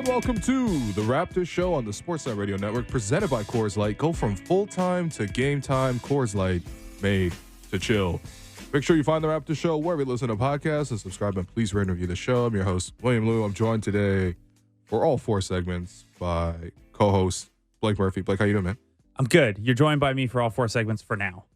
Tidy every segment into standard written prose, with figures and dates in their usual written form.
welcome to the Raptors Show on the Sportsnet Radio Network, presented by Coors Light. Go from full-time to game time. Coors Light, made to chill. Make sure you find the Raptors Show wherever you listen to podcasts and subscribe, and please rate and review the show. I'm your host, William Liu. I'm joined today for all four segments by co-host Blake Murphy. Blake, how you doing, man? I'm good. You're joined by me for all four segments for now.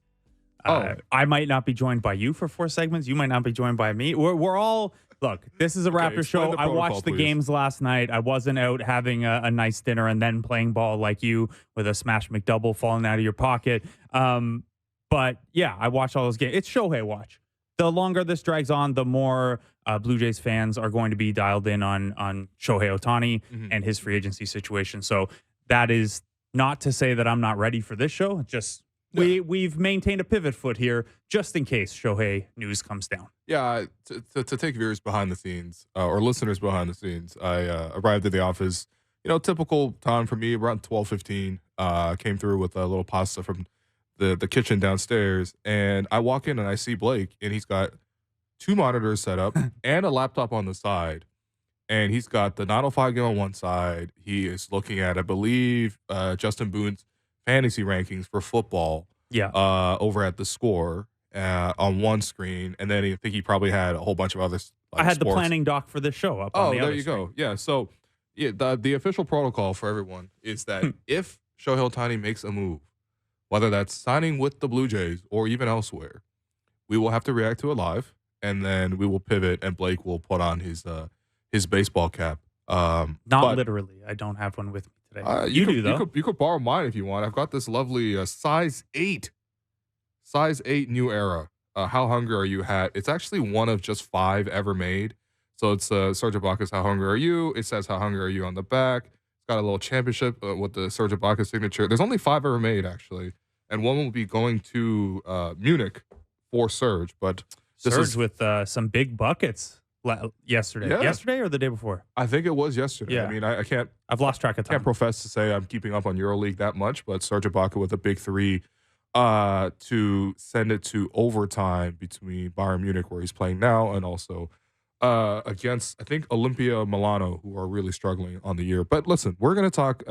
I might not be joined by you for four segments. You might not be joined by me. We're all... Look, this is a Raptors show. I watched the games last night. I wasn't out having a nice dinner and then playing ball like you with a smash McDouble falling out of your pocket. But, yeah, I watched all those games. It's Shohei watch. The longer this drags on, the more Blue Jays fans are going to be dialed in on Shohei Ohtani and his free agency situation. So that is not to say that I'm not ready for this show. Just... We've maintained a pivot foot here just in case Shohei news comes down. Yeah, to take viewers behind the scenes or listeners behind the scenes, I arrived at the office, typical time for me, around 12:15. Came through with a little pasta from the kitchen downstairs, and I walk in and I see Blake, and he's got two monitors set up and a laptop on the side, and he's got the 905 game on one side. He is looking at, I believe, Justin Boone's fantasy rankings for football over at the Score on one screen, and then I think he probably had a whole bunch of others. I had the planning doc for this show up on the other screen. Go. Yeah, so the official protocol for everyone is that if Shohei Ohtani makes a move, whether that's signing with the Blue Jays or even elsewhere, we will have to react to it live, and then we will pivot, and Blake will put on his baseball cap. Not literally. I don't have one with me today. You do, though. You could borrow mine if you want. I've got this lovely size 8 New Era. How Hungry Are You hat. It's actually one of just 5 ever made. So it's Serge Ibaka's How Hungry Are You. It says How Hungry Are You on the back. It's got a little championship with the Serge Ibaka signature. There's only 5 ever made, actually. And one will be going to Munich for Serge. But Serge with some big buckets. Yesterday or the day before? I think it was yesterday. Yeah. I mean, I can't. I've lost track of time. Can't profess to say I'm keeping up on EuroLeague that much, but Serge Ibaka with a big 3 to send it to overtime between Bayern Munich, where he's playing now, and also against, I think, Olimpia Milano, who are really struggling on the year. But listen, we're going to talk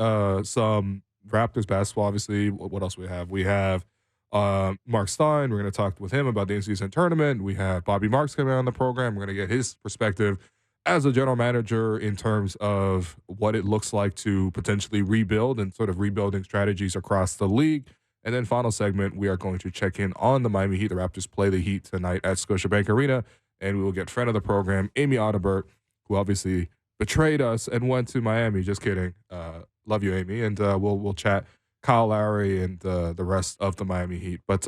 some Raptors basketball, obviously. What else we have? We have Marc Stein. We're going to talk with him about the in-season tournament. We have Bobby Marks coming on the program. We're going to get his perspective as a general manager in terms of what it looks like to potentially rebuild and sort of rebuilding strategies across the league. And then final segment, we are going to check in on the Miami Heat. The Raptors play the Heat tonight at Scotiabank Arena, and we will get friend of the program, Amy Audibert, who obviously betrayed us and went to Miami. Just kidding. Love you, Amy. And we'll chat Kyle Lowry and the rest of the Miami Heat. But,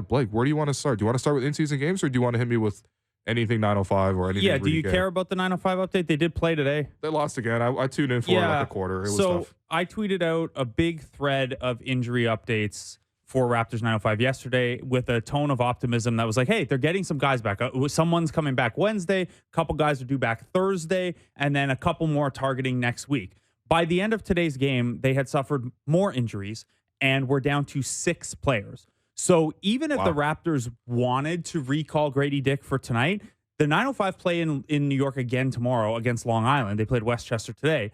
Blake, where do you want to start? Do you want to start with in-season games, or do you want to hit me with anything 905 or anything? Yeah, do you care about the 905 update? They did play today. They lost again. I tuned in for like a quarter. It was tough. I tweeted out a big thread of injury updates for Raptors 905 yesterday with a tone of optimism that was like, hey, they're getting some guys back. Someone's coming back Wednesday. A couple guys are due back Thursday, and then a couple more targeting next week. By the end of today's game, they had suffered more injuries and were down to 6 players. So even if the Raptors wanted to recall Grady Dick for tonight, the 905 play in New York again tomorrow against Long Island. They played Westchester today.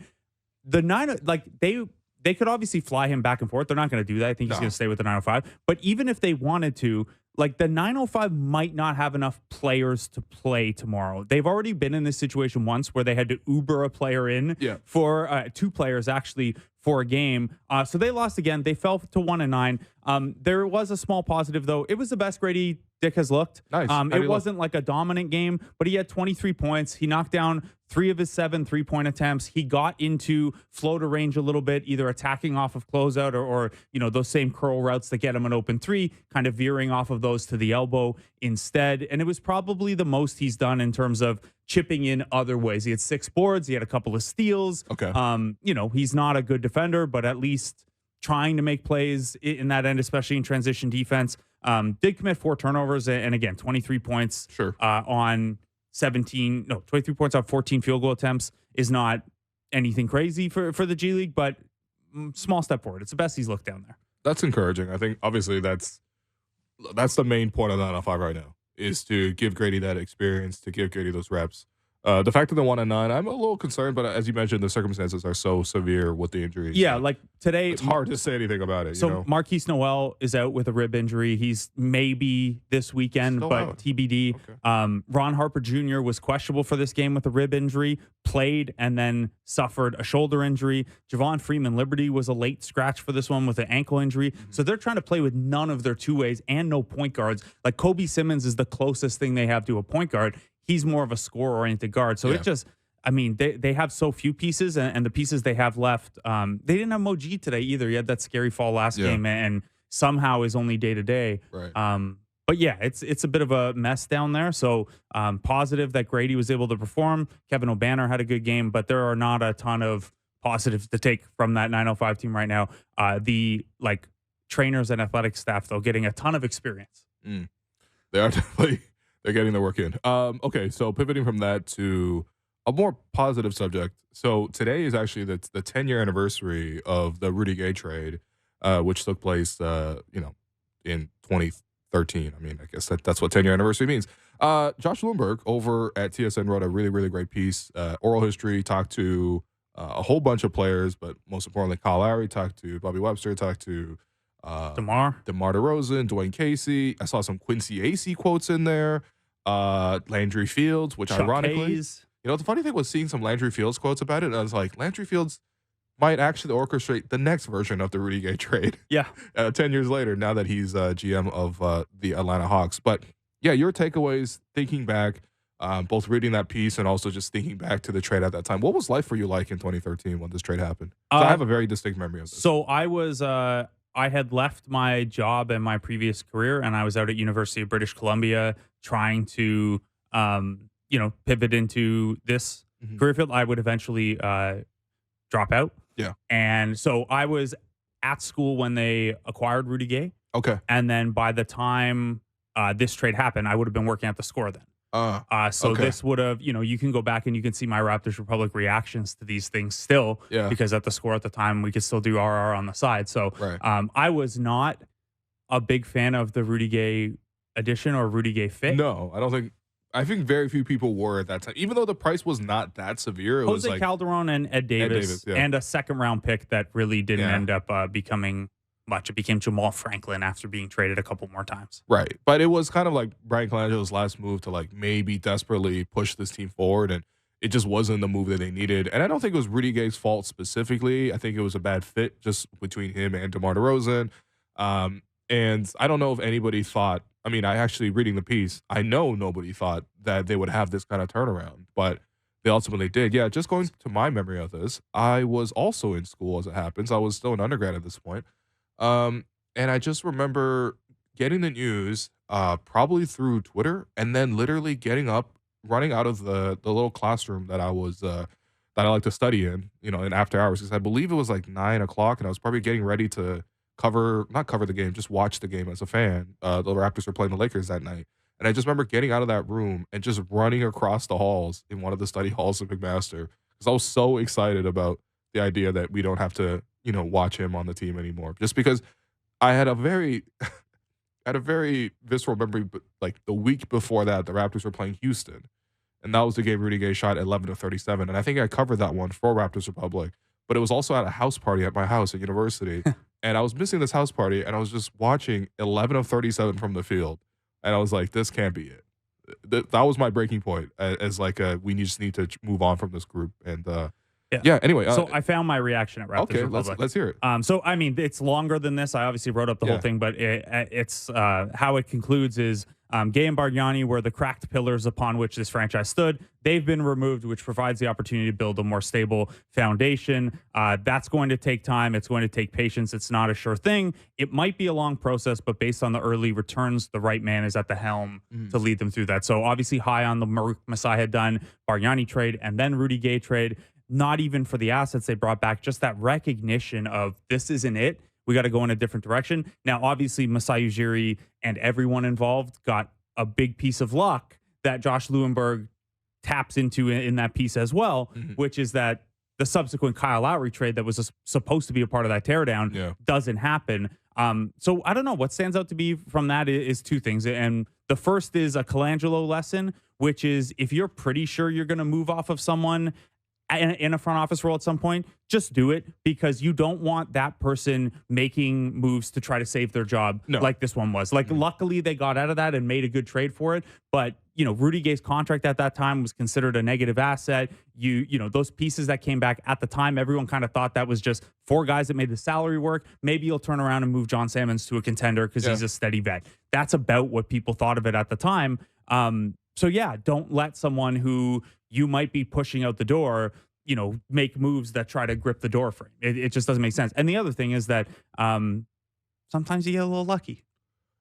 They could obviously fly him back and forth. They're not going to do that. I think he's going to stay with the 905. But even if they wanted to, the 905 might not have enough players to play tomorrow. They've already been in this situation once where they had to Uber a player in for 2 players actually for a game. So they lost again. They fell to 1-9. There was a small positive though. It was the best Grady Dick has looked. Nice. It wasn't like a dominant game, but he had 23 points. He knocked down 3 of his 7 3-point attempts. He got into floater range a little bit, either attacking off of closeout or those same curl routes that get him an open 3, kind of veering off of those to the elbow instead. And it was probably the most he's done in terms of chipping in other ways. He had 6 boards. He had a couple of steals. Okay. He's not a good defender, but at least trying to make plays in that end, especially in transition defense. Did commit 4 turnovers and again, 23 points on 23 points on 14 field goal attempts is not anything crazy for the G League, but small step forward. It's the best he's looked down there. That's encouraging. I think obviously that's the main point of the 905 right now is to give Grady that experience, to give Grady those reps. The fact that they won at 9, I'm a little concerned, but as you mentioned, the circumstances are so severe with the injuries. Yeah, like today, it's hard to say anything about it. So Marquise Noel is out with a rib injury. He's maybe this weekend, but out. TBD. Okay. Ron Harper Jr. was questionable for this game with a rib injury, played and then suffered a shoulder injury. Javon Freeman-Liberty was a late scratch for this one with an ankle injury. Mm-hmm. So they're trying to play with none of their two-ways and no point guards. Like Kobe Simmons is the closest thing they have to a point guard. He's more of a score-oriented guard. So it just, I mean, they have so few pieces, and the pieces they have left, they didn't have Moji today either. He had that scary fall last game, and somehow is only day-to-day. Right. But yeah, it's a bit of a mess down there. So positive that Grady was able to perform. Kevin O'Banner had a good game, but there are not a ton of positives to take from that 905 team right now. The trainers and athletic staff, though, getting a ton of experience. They are definitely... They're getting their work in. Okay, so pivoting from that to a more positive subject. So today is actually the 10-year anniversary of the Rudy Gay trade, which took place, in 2013. I mean, I guess that's what 10-year anniversary means. Josh Lundberg over at TSN wrote a really, really great piece. Oral history, talked to a whole bunch of players, but most importantly, Kyle Lowry, talked to Bobby Webster, talked to DeMar DeRozan, Dwayne Casey. I saw some Quincy Acey quotes in there. Landry Fields, which Chuck ironically, Hayes. The funny thing was seeing some Landry Fields quotes about it. I was like, Landry Fields might actually orchestrate the next version of the Rudy Gay trade. Yeah. 10 years later, now that he's GM of the Atlanta Hawks. But yeah, your takeaways, thinking back, both reading that piece and also just thinking back to the trade at that time. What was life for you like in 2013 when this trade happened? I have a very distinct memory of this. So I was I had left my job and my previous career, and I was out at University of British Columbia trying to, pivot into this career field. I would eventually drop out. Yeah. And so I was at school when they acquired Rudy Gay. Okay. And then by the time this trade happened, I would have been working at the Score then. This would have, you can go back and you can see my Raptors Republic reactions to these things still, because at the Score at the time, we could still do RR on the side. So I was not a big fan of the Rudy Gay addition or Rudy Gay fit. No, I think very few people were at that time, even though the price was not that severe. It was Jose Calderon and Ed Davis and a second-round pick that really didn't end up becoming much. It became Jamal Franklin after being traded a couple more times. Right. But it was kind of like Brian Colangelo's last move to maybe desperately push this team forward, and it just wasn't the move that they needed. And I don't think it was Rudy Gay's fault specifically. I think it was a bad fit just between him and DeMar DeRozan. And I don't know if anybody thought, I actually reading the piece, I know nobody thought that they would have this kind of turnaround, but they ultimately did. Yeah, just going to my memory of this, I was also in school as it happens. I was still an undergrad at this point. And I just remember getting the news, probably through Twitter, and then literally getting up, running out of the little classroom that I was, that I like to study in after hours, because I believe it was 9 o'clock, and I was probably getting ready to not cover the game, just watch the game as a fan. The Raptors were playing the Lakers that night. And I just remember getting out of that room and just running across the halls in one of the study halls of McMaster, because I was so excited about the idea that we don't have to, watch him on the team anymore. Just because I had a very visceral memory, but the week before that, the Raptors were playing Houston. And that was the game Rudy Gay shot 11-37. And I think I covered that one for Raptors Republic. But it was also at a house party at my house at university. And I was missing this house party, and I was just watching 11-37 from the field. And I was like, this can't be it. That was my breaking point as we just need to move on from this group. And anyway. So I found my reaction at Raptors Republic. Okay, let's hear it. It's longer than this. I obviously wrote up the whole thing, but it's how it concludes is Gay and Bargnani were the cracked pillars upon which this franchise stood. They've been removed, which provides the opportunity to build a more stable foundation. That's going to take time. It's going to take patience. It's not a sure thing. It might be a long process, but based on the early returns, the right man is at the helm to lead them through that. So obviously high on the Maruk Masai had done Bargnani trade and then Rudy Gay trade. Not even for the assets they brought back, just that recognition of this isn't it. We got to go in a different direction. Now, obviously, Masai Ujiri and everyone involved got a big piece of luck that Josh Lewinberg taps into in that piece as well, which is that the subsequent Kyle Lowry trade that was supposed to be a part of that teardown doesn't happen. So I don't know. What stands out to me from that is two things. And the first is a Colangelo lesson, which is if you're pretty sure you're going to move off of someone in a front office role at some point, just do it, because you don't want that person making moves to try to save their job like this one was. Like, luckily they got out of that and made a good trade for it. But, Rudy Gay's contract at that time was considered a negative asset. Those pieces that came back at the time, everyone kind of thought that was just 4 guys that made the salary work. Maybe you'll turn around and move John Salmons to a contender because he's a steady vet. That's about what people thought of it at the time. So yeah, don't let someone who you might be pushing out the door, make moves that try to grip the door frame. It just doesn't make sense. And the other thing is that sometimes you get a little lucky.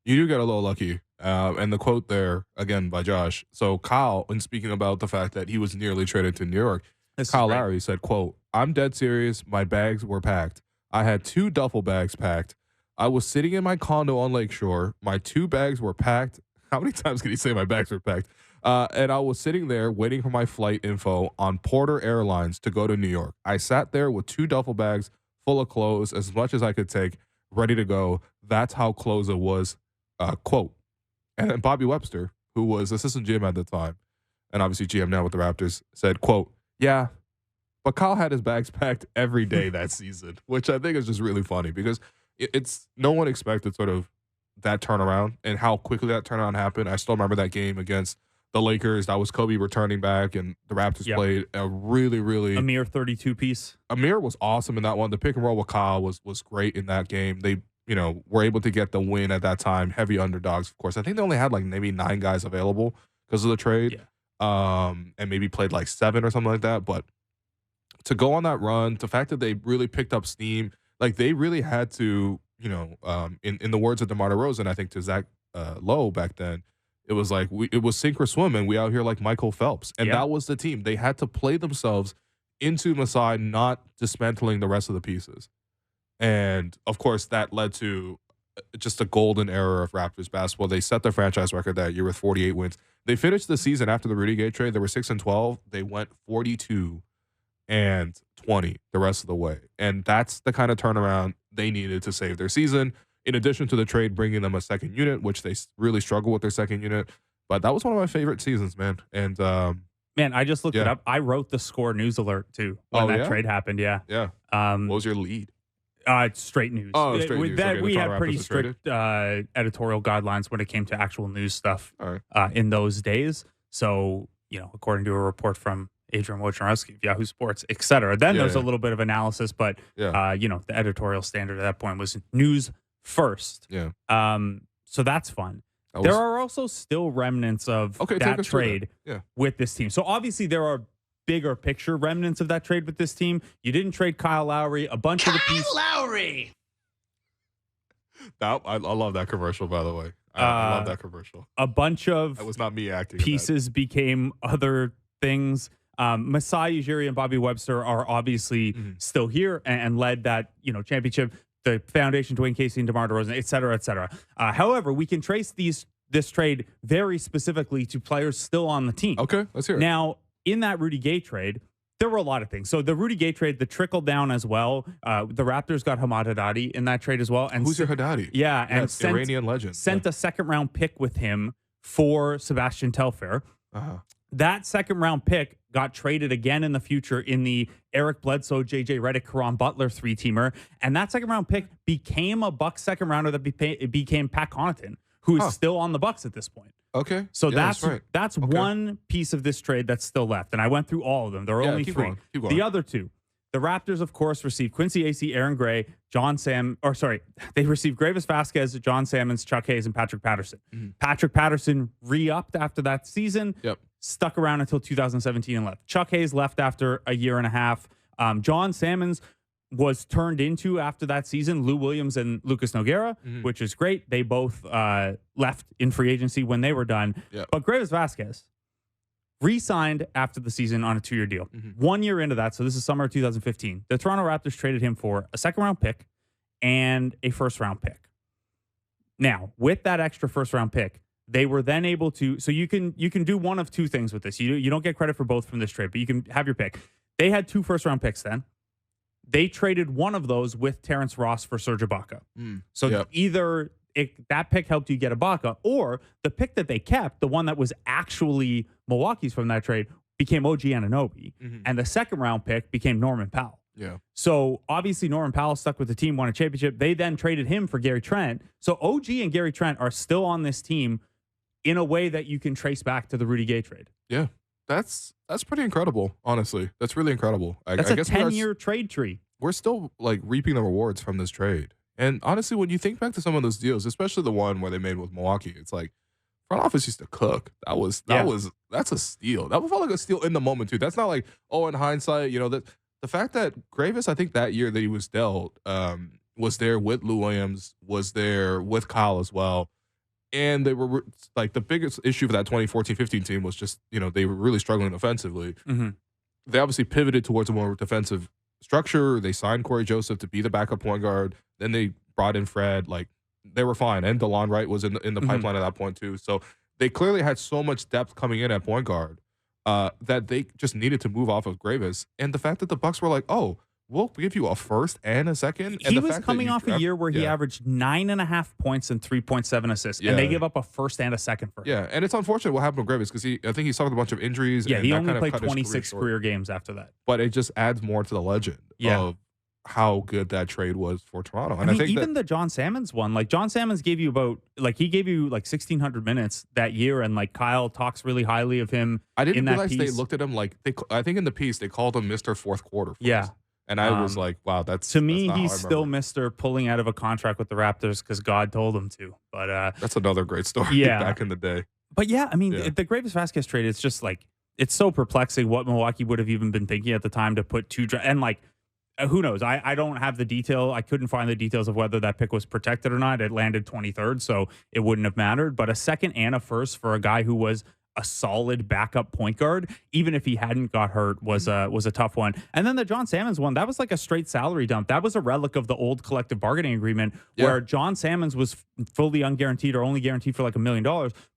You do get a little lucky. And the quote there, again, by Josh. So Kyle, in speaking about the fact that he was nearly traded to New York, Kyle Lowry said, quote, "I'm dead serious. My bags were packed. I had 2 duffel bags packed. I was sitting in my condo on Lakeshore. My 2 bags were packed." How many times can he say my bags were packed? And I was sitting there waiting for my flight info on Porter Airlines to go to New York. I sat there with 2 duffel bags full of clothes, as much as I could take, ready to go. That's how close it was, quote. And then Bobby Webster, who was assistant GM at the time, and obviously GM now with the Raptors, said, quote, "Yeah, but Kyle had his bags packed every day that season," which I think is just really funny, because it's no one expected sort of that turnaround and how quickly that turnaround happened. I still remember that game against the Lakers. That was Kobe returning back, and the Raptors played a really, really... Amir 32 piece. Amir was awesome in that one. The pick and roll with Kyle was great in that game. They, were able to get the win at that time. Heavy underdogs, of course. I think they only had like maybe 9 guys available because of the trade. Yeah. And maybe played like 7 or something like that. But to go on that run, the fact that they really picked up steam, like they really had to, in the words of DeMar DeRozan, I think to Zach Lowe back then, it was like, it was sink or swim, and we out here like Michael Phelps. And that was the team. They had to play themselves into Masai not dismantling the rest of the pieces. And, of course, that led to just a golden era of Raptors basketball. They set their franchise record that year with 48 wins. They finished the season after the Rudy Gay trade. They were 6-12. They went 42-20 the rest of the way. And that's the kind of turnaround they needed to save their season, in addition to the trade bringing them a second unit, which they really struggle with their second unit. But that was one of my favorite seasons, man. And man, I just looked it up. I wrote the Score news alert, too, when that trade happened. Yeah. Yeah. What was your lead? Straight news. Oh, straight news. Okay, we had pretty strict editorial guidelines when it came to actual news stuff in those days. So, according to a report from Adrian Wojnarowski of Yahoo Sports, et cetera. Then there's a little bit of analysis, but, the editorial standard at that point was news first. Yeah. So that's fun. There are also still remnants of that trade with this team. So obviously there are bigger picture remnants of that trade with this team. You didn't trade Kyle Lowry. A bunch of the pieces. Kyle Lowry! I love that commercial, by the way. I love that commercial. A bunch of that was not me acting. Pieces became other things. Masai Ujiri and Bobby Webster are obviously still here and led that championship. The foundation, Dwayne Casey and DeMar DeRozan, et cetera, et cetera. However, we can trace this trade very specifically to players still on the team. Okay, let's hear it. Now, in that Rudy Gay trade, there were a lot of things. So the Rudy Gay trade, the trickle down as well. The Raptors got Hamad Haddadi in that trade as well. And who's your Haddadi? Yeah, and Iranian legend. Sent a second-round pick with him for Sebastian Telfair. That second-round pick got traded again in the future in the Eric Bledsoe, J.J. Redick, Caron Butler 3-teamer. And that second-round pick became a Bucks second-rounder that became Pat Connaughton, who is still on the Bucks at this point. Okay. So that's one piece of this trade that's still left. And I went through all of them. There are only 3. Keep going. The other 2. The Raptors, of course, received Quincy Acey, Aaron Gray, they received Gravis Vasquez, John Salmons, Chuck Hayes, and Patrick Patterson. Patrick Patterson re-upped after that season. Yep. Stuck around until 2017 and left. Chuck Hayes left after a year and a half. John Salmons was turned into, after that season, Lou Williams and Lucas Nogueira, which is great. They both left in free agency when they were done. Yep. But Gravis Vasquez re-signed after the season on a 2-year deal. 1 year into that, so this is summer of 2015, the Toronto Raptors traded him for a second-round pick and a first-round pick. Now, with that extra first-round pick, they were then able to, so you can do one of 2 things with this. You don't get credit for both from this trade, but you can have your pick. They had 2 first-round picks then. They traded one of those with Terrence Ross for Serge Ibaka. So either that pick helped you get Ibaka, or the pick that they kept, the one that was actually Milwaukee's from that trade, became OG Anunoby. And the second round pick became Norman Powell. So obviously Norman Powell stuck with the team, won a championship. They then traded him for Gary Trent. So OG and Gary Trent are still on this team in a way that you can trace back to the Rudy Gay trade. Yeah. That's pretty incredible, honestly. That's really incredible. That's a 10-year trade tree. We're still like reaping the rewards from this trade. And honestly, when you think back to some of those deals, especially the one where they made with Milwaukee, it's like front office used to cook. That's a steal. That felt like a steal in the moment too. That's not like, oh, in hindsight, the fact that Gravis, I think that year that he was dealt, was there with Lou Williams, was there with Kyle as well. And they were like, the biggest issue for that 2014-15 team was just, they were really struggling offensively. They obviously pivoted towards a more defensive structure. They signed Corey Joseph to be the backup point guard. Then they brought in Fred. Like, they were fine. And DeLon Wright was in the pipeline at that point too. So they clearly had so much depth coming in at point guard that they just needed to move off of Gravis. And the fact that the Bucks were like, oh, we'll give you a first and a second. And he was coming off a year where he averaged 9.5 points and 3.7 assists, and they give up a first and a second for him. Yeah, and it's unfortunate what happened with Gravis because I think he suffered a bunch of injuries. Yeah, and he that only kind of played 26 career games after that. But it just adds more to the legend of how good that trade was for Toronto. And I think even the John Salmons one, like John Salmons gave you he gave you like 1,600 minutes that year, and like Kyle talks really highly of him. I didn't realize piece. They looked at him like I think in the piece they called him Mr. Fourth Quarter. Yeah. And I was like, wow, that's to me, he's still Mr. pulling out of a contract with the Raptors because God told him to. But that's another great story back in the day. But yeah, I mean, the Gravis Vasquez trade, it's just like, it's so perplexing what Milwaukee would have even been thinking at the time to put and like, who knows? I don't have the detail. I couldn't find the details of whether that pick was protected or not. It landed 23rd, so it wouldn't have mattered. But a second and a first for a guy who was a solid backup point guard, even if he hadn't got hurt, was a tough one. And then the John Salmons one, that was like a straight salary dump. That was a relic of the old collective bargaining agreement where John Salmons was fully unguaranteed or only guaranteed for like $1 million,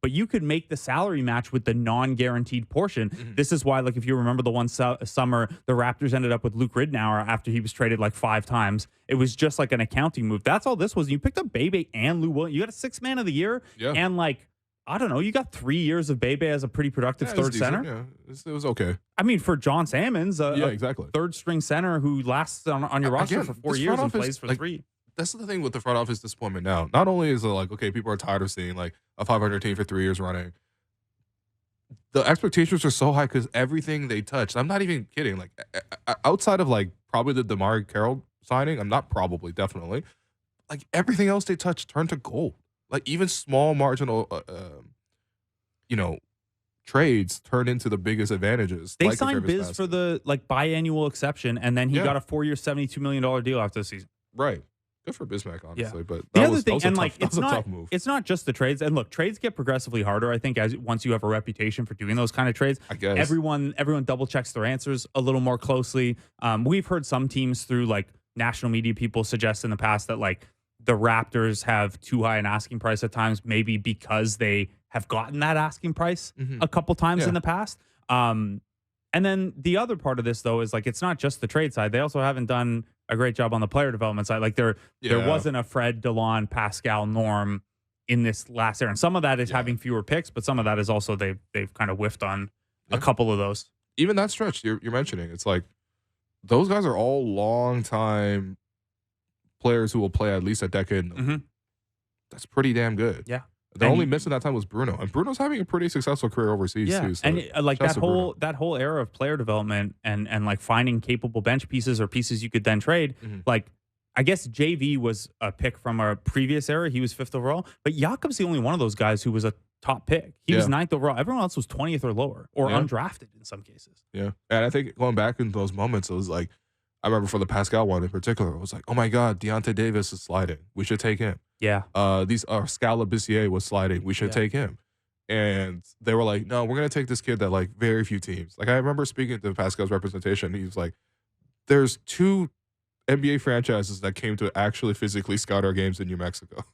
but you could make the salary match with the non-guaranteed portion. This is why, like, if you remember the one summer, the Raptors ended up with Luke Ridnour after he was traded like 5 times. It was just like an accounting move. That's all this was. You picked up Bebe and Lou Williams. You got a 6th man of the year and like, I don't know. You got 3 years of Bebe as a pretty productive third center. Yeah, it was okay. I mean, for John Salmons, exactly. Third string center who lasts on your roster for 4 years and plays for 3. That's the thing with the front office disappointment now. Not only is it like, okay, people are tired of seeing like a 500 team for 3 years running. The expectations are so high because everything they touch. I'm not even kidding. Like outside of like probably the DeMar Carroll signing, I'm not probably definitely. Like everything else they touch turned to gold. Like even small marginal, trades turn into the biggest advantages. They like signed Biz for the like biannual exception, and then he got a 4-year, $72 million deal after the season. Right. Good for Bismack, honestly. But the other thing, and like it's not just the trades. And look, trades get progressively harder. I think once you have a reputation for doing those kind of trades, I guess everyone double checks their answers a little more closely. We've heard some teams through like national media people suggest in the past that like the Raptors have too high an asking price at times, maybe because they have gotten that asking price a couple times in the past. And then the other part of this, though, is like it's not just the trade side. They also haven't done a great job on the player development side. Like there wasn't a Fred, DeLon, Pascal, Norm in this last era. And some of that is having fewer picks, but some of that is also they've kind of whiffed on a couple of those. Even that stretch you're mentioning, it's like those guys are all long time players who will play at least a decade. That's pretty damn good. Yeah. The only miss in that time was Bruno, and Bruno's having a pretty successful career overseas too. So and like that whole era of player development and like finding capable bench pieces or pieces you could then trade. Like I guess JV was a pick from a previous era. He was 5th overall, but Jakob's the only one of those guys who was a top pick. He was 9th overall. Everyone else was 20th or lower or undrafted in some cases. Yeah, and I think going back in those moments, it was like. I remember for the Pascal one in particular, it was like, oh my God, Deontay Davis is sliding. We should take him. Yeah. Scala Bissier was sliding. We should take him. And they were like, no, we're going to take this kid that like very few teams. Like I remember speaking to Pascal's representation. He was like, there's 2 NBA franchises that came to actually physically scout our games in New Mexico.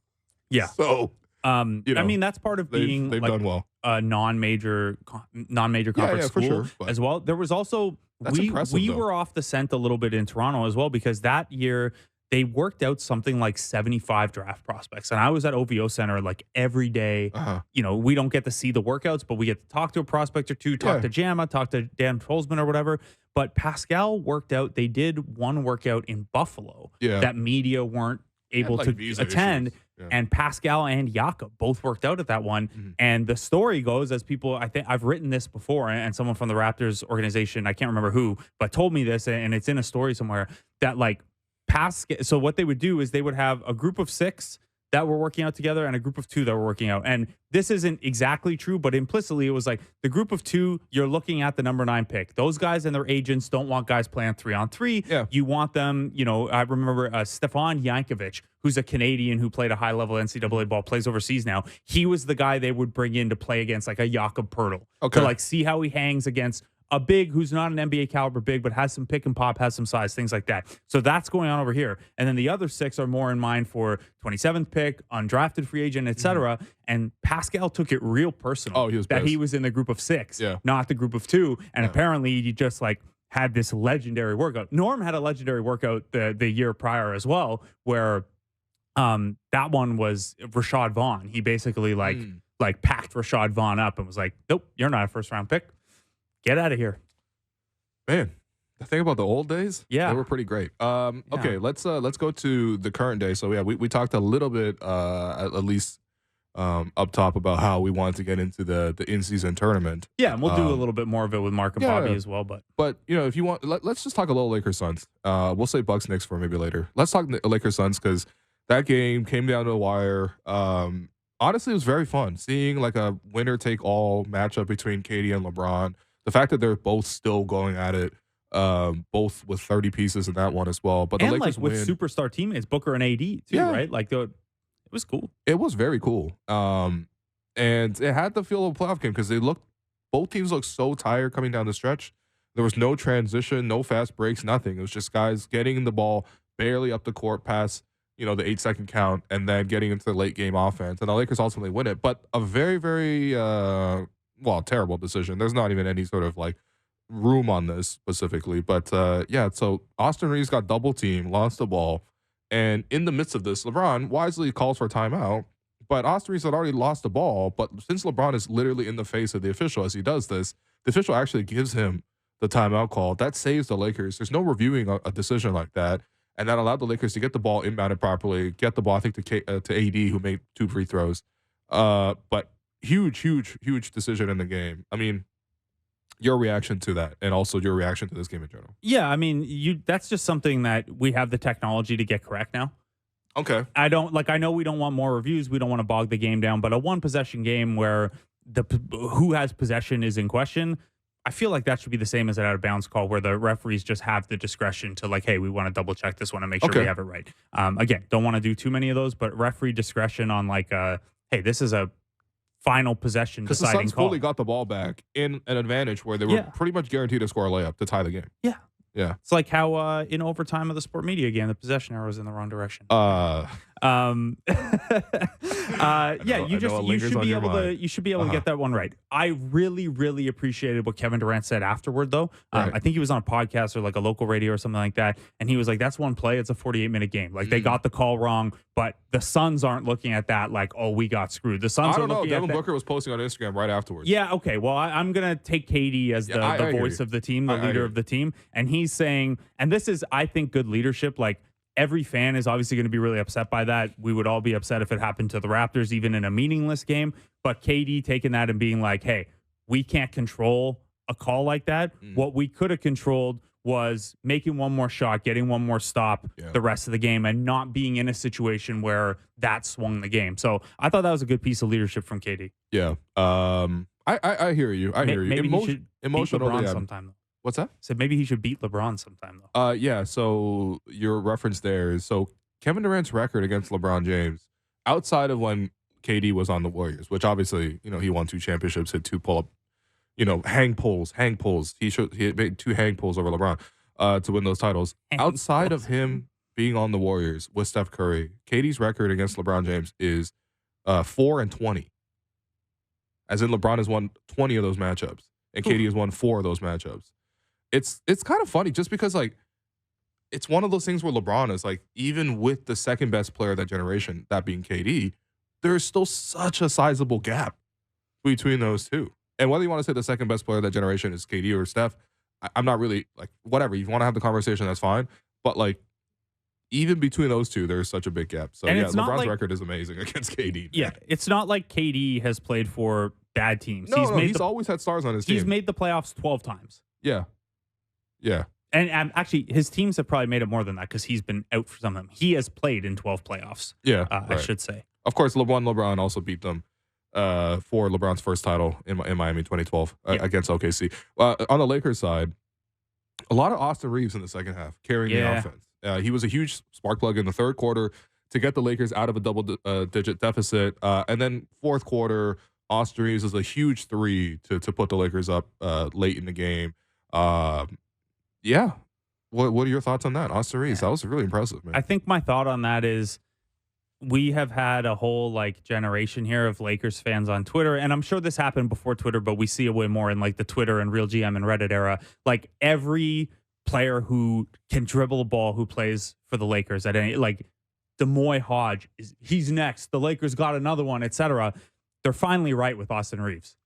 Yeah. So, I mean, that's part of being they've like done well. A non-major conference school for sure, as well. There was also That's impressive. We were off the scent a little bit in Toronto as well, because that year they worked out something like 75 draft prospects. And I was at OVO Center like every day. You know, we don't get to see the workouts, but we get to talk to a prospect or two, talk to Jamma, talk to Dan Holzman or whatever. But Pascal worked out. They did one workout in Buffalo that media weren't able to attend. And Pascal and Jakob both worked out at that one. And the story goes, as people, I think I've written this before, and someone from the Raptors organization, I can't remember who, but told me this, and it's in a story somewhere, that like Pascal, so what they would do is they would have a group of 6 that were working out together and a group of 2 that were working out. And this isn't exactly true, but implicitly it was like the group of 2, you're looking at the number 9 pick. Those guys and their agents don't want guys playing 3-on-3. You want them, you know, I remember Stefan Jankovic, who's a Canadian who played a high-level NCAA ball, plays overseas now. He was the guy they would bring in to play against like a Jakob Poeltl. To like see how he hangs against a big who's not an NBA caliber big, but has some pick and pop, has some size, things like that. So that's going on over here. And then the other 6 are more in mind for 27th pick, undrafted free agent, etc. And Pascal took it real personal. Oh, he was that pissed. He was in the group of 6, not the group of 2. And apparently he just like had this legendary workout. Norm had a legendary workout the year prior as well, where that one was Rashad Vaughn. He basically like packed Rashad Vaughn up and was like, nope, you're not a first round pick. Get out of here. Man, the thing about the old days, they were pretty great. Okay, let's go to the current day. So we talked a little bit at least up top about how we wanted to get into the in-season tournament. Yeah, and we'll do a little bit more of it with Mark and Bobby as well. But you know, if you want, let's just talk a little Lakers Suns. We'll say Bucks Knicks for maybe later. Let's talk Lakers Suns, because that game came down to the wire. Honestly, it was very fun seeing like a winner take all matchup between KD and LeBron. The fact that they're both still going at it, both with 30 pieces in that one as well. But the Lakers like with superstar teammates, Booker and AD too, right? Like it was cool. It was very cool. And it had the feel of a playoff game because both teams looked so tired coming down the stretch. There was no transition, no fast breaks, nothing. It was just guys getting the ball barely up the court past, you know, the 8-second count, and then getting into the late game offense. And the Lakers ultimately win it. But a very, very terrible decision. There's not even any sort of like room on this specifically. But so Austin Reeves got double teamed, lost the ball. And in the midst of this, LeBron wisely calls for a timeout. But Austin Reeves had already lost the ball. But since LeBron is literally in the face of the official as he does this, the official actually gives him the timeout call. That saves the Lakers. There's no reviewing a decision like that. And that allowed the Lakers to get the ball inbounded properly, get the ball, I think, to AD, who made 2 free throws. But huge decision in the game. I mean, your reaction to that, and also your reaction to this game in general. Yeah, I mean, that's just something that we have the technology to get correct now. Okay. I know we don't want more reviews. We don't want to bog the game down, but a 1-possession game where who has possession is in question, I feel like that should be the same as an out-of-bounds call where the referees just have the discretion to like, hey, we want to double-check this one and make sure we have it right. Again, don't want to do too many of those, but referee discretion on like, hey, this is a final possession deciding call. Because the Suns fully got the ball back in an advantage where they were pretty much guaranteed to score a layup to tie the game. Yeah. It's like how in overtime of the sport media game, the possession arrow was in the wrong direction. You should be able to get that one right. I really appreciated what Kevin Durant said afterward, though. I think he was on a podcast or like a local radio or something like that, and he was like, "That's one play. It's a 48-minute game. Like they got the call wrong, but the Suns aren't looking at that like, oh, we got screwed. The Suns are looking at that." Devin Booker was posting on Instagram right afterwards. Yeah. Okay. Well, I'm gonna take KD as the voice of the team, the leader of the team, and he's saying, and this is, I think, good leadership. Like, every fan is obviously going to be really upset by that. We would all be upset if it happened to the Raptors, even in a meaningless game. But KD taking that and being like, hey, we can't control a call like that. What we could have controlled was making one more shot, getting one more stop the rest of the game, and not being in a situation where that swung the game. So I thought that was a good piece of leadership from KD. Yeah. I hear you. Maybe he should emotionally beat LeBron sometime, though. What's that? So maybe he should beat LeBron sometime, though. Yeah, so your reference there is, so Kevin Durant's record against LeBron James, outside of when KD was on the Warriors, which obviously, you know, he won 2 championships, hit 2 pull-up, you know, hang pulls. He made 2 hang pulls over LeBron to win those titles. Outside of him being on the Warriors with Steph Curry, KD's record against LeBron James is 4-20. As in, LeBron has won 20 of those matchups, and KD has won 4 of those matchups. it's kind of funny just because like it's one of those things where LeBron is like, even with the second best player of that generation, that being KD, there's still such a sizable gap between those two. And whether you want to say the second best player of that generation is KD or Steph, I'm not really like, whatever. You want to have the conversation, that's fine. But like, even between those two, there's such a big gap. So and yeah, it's not LeBron's like, record is amazing against KD. Man. Yeah, it's not like KD has played for bad teams. No, he's always had stars on his team. He's made the playoffs 12 times. Yeah. Yeah. And actually, his teams have probably made it more than that because he's been out for some of them. He has played in 12 playoffs. Yeah, I should say. Of course, LeBron also beat them for LeBron's first title in Miami 2012 against OKC. On the Lakers side, a lot of Austin Reeves in the second half carrying the offense. He was a huge spark plug in the third quarter to get the Lakers out of a double-digit deficit. And then fourth quarter, Austin Reeves is a huge three to put the Lakers up late in the game. Yeah. What are your thoughts on that? Austin Reeves, that was really impressive, man. I think my thought on that is we have had a whole like generation here of Lakers fans on Twitter, and I'm sure this happened before Twitter, but we see it way more in like the Twitter and Real GM and Reddit era. Like every player who can dribble a ball who plays for the Lakers at any, like Demoy Hodge, he's next. The Lakers got another one, etc. They're finally right with Austin Reeves.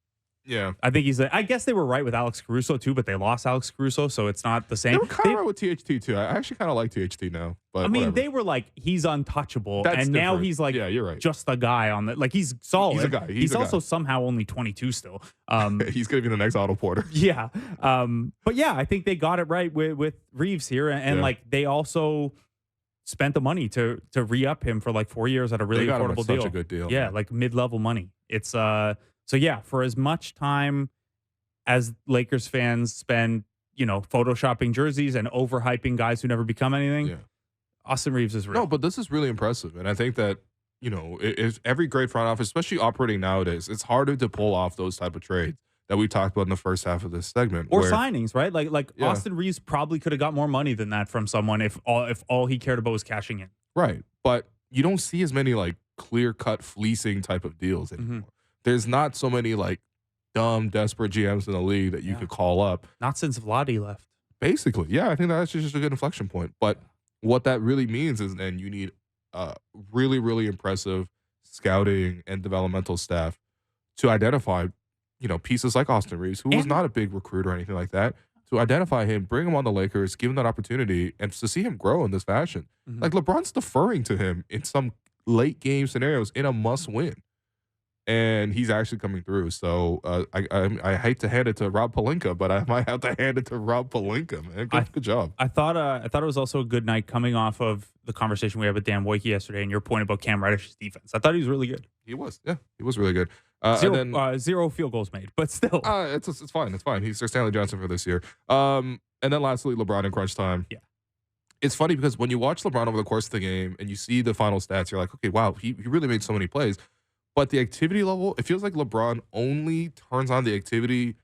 Yeah. I think I guess they were right with Alex Caruso too, but they lost Alex Caruso, so it's not the same. They were kind of right with THT too. I actually kind of like THT now. But I mean, whatever. They were like, he's untouchable. That's and now different. he's like, yeah, you're right. just the guy on the, like, he's solid. He's a guy. He's also somehow only 22 still. He's going to be the next Otto Porter. Yeah. But yeah, I think they got it right with Reeves here. And like, they also spent the money to re-up him for like 4 years at a really affordable deal. Such a good deal. Yeah, man. like mid-level money. It's so yeah, for as much time as Lakers fans spend, photoshopping jerseys and overhyping guys who never become anything, Austin Reeves is real. No, but this is really impressive. And I think that, if every great front office, especially operating nowadays, it's harder to pull off those type of trades that we talked about in the first half of this segment. Or signings, right? Like Austin Reeves probably could have got more money than that from someone if all he cared about was cashing in. Right. But you don't see as many like clear-cut fleecing type of deals anymore. Mm-hmm. There's not so many like dumb, desperate GMs in the league that you could call up. Not since Vlade left. Basically, yeah, I think that's just a good inflection point. But what that really means is then you need really, really impressive scouting and developmental staff to identify, pieces like Austin Reeves, who was not a big recruit or anything like that, to identify him, bring him on the Lakers, give him that opportunity, and to see him grow in this fashion. Mm-hmm. Like LeBron's deferring to him in some late game scenarios in a must win. And he's actually coming through. So I hate to hand it to Rob Pelinka, but I might have to hand it to Rob Pelinka, man. Good job. I thought it was also a good night coming off of the conversation we had with Dan Wojcicki yesterday and your point about Cam Reddish's defense. I thought he was really good. He was. Yeah, he was really good. Zero field goals made, but still. It's fine. It's fine. He's their Stanley Johnson for this year. And then lastly, LeBron in crunch time. Yeah. It's funny because when you watch LeBron over the course of the game and you see the final stats, you're like, okay, wow, he really made so many plays. But the activity level, it feels like LeBron only turns on the activity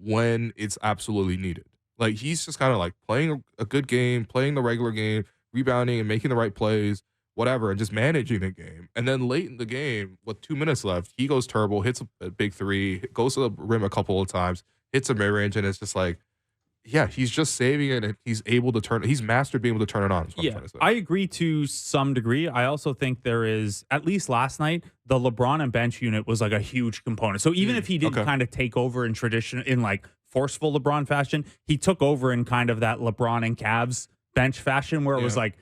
when it's absolutely needed. Like, he's just kind of like playing a good game, playing the regular game, rebounding and making the right plays, whatever, and just managing the game. And then late in the game, with 2 minutes left, he goes turbo, hits a big three, goes to the rim a couple of times, hits a mid-range, and it's just like, yeah, he's just saving it, and he's able to turn. He's mastered being able to turn it on. Yeah, I agree to some degree. I also think there is, at least last night, the LeBron and bench unit was like a huge component. So even if he didn't kind of take over in like forceful LeBron fashion, he took over in kind of that LeBron and Cavs bench fashion where it was like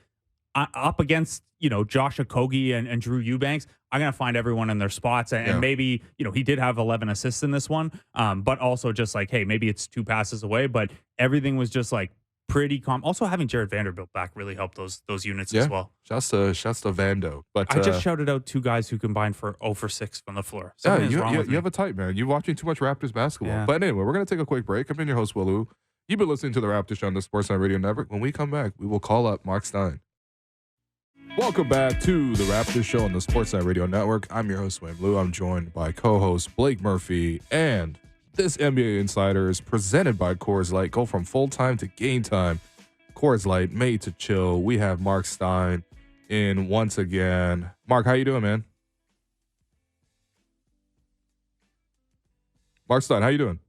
up against Josh Okogie and Drew Eubanks. I'm going to find everyone in their spots. And maybe, he did have 11 assists in this one. But also just like, hey, maybe it's 2 passes away. But everything was just like pretty calm. Also having Jared Vanderbilt back really helped those units as well. Shouts to Vando. But I just shouted out 2 guys who combined for 0 for 6 from the floor. You have a type, man. You're watching too much Raptors basketball. Yeah. But anyway, we're going to take a quick break. I'm your host, Willou. You've been listening to the Raptors Show on the Sportsnet Radio Network. When we come back, we will call up Marc Stein. Welcome back to the Raptors Show on the Sportsnet Radio Network. I'm your host, Wayne Blue. I'm joined by co-host Blake Murphy. And this NBA Insider is presented by Coors Light. Go from full-time to game time. Coors Light, made to chill. We have Marc Stein in once again. Marc, how you doing, man? Marc Stein, how you doing?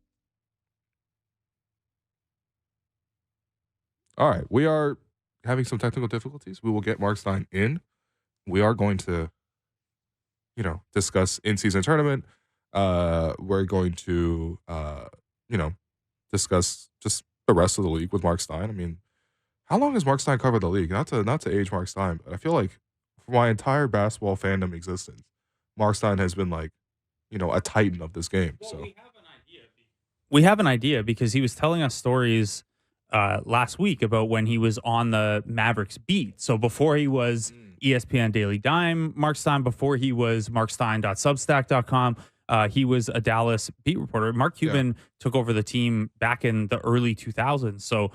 All right. We are having some technical difficulties. We will get Marc Stein in. We are going to, discuss in-season tournament. We're going to, discuss just the rest of the league with Marc Stein. I mean, how long has Marc Stein covered the league? Not to age Marc Stein, but I feel like for my entire basketball fandom existence, Marc Stein has been like, a titan of this game. Well, So we have an idea because he was telling us stories last week about when he was on the Mavericks beat. So before he was ESPN Daily Dime, Marc Stein, before he was markstein.substack.com, he was a Dallas beat reporter. Mark Cuban took over the team back in the early 2000s. So,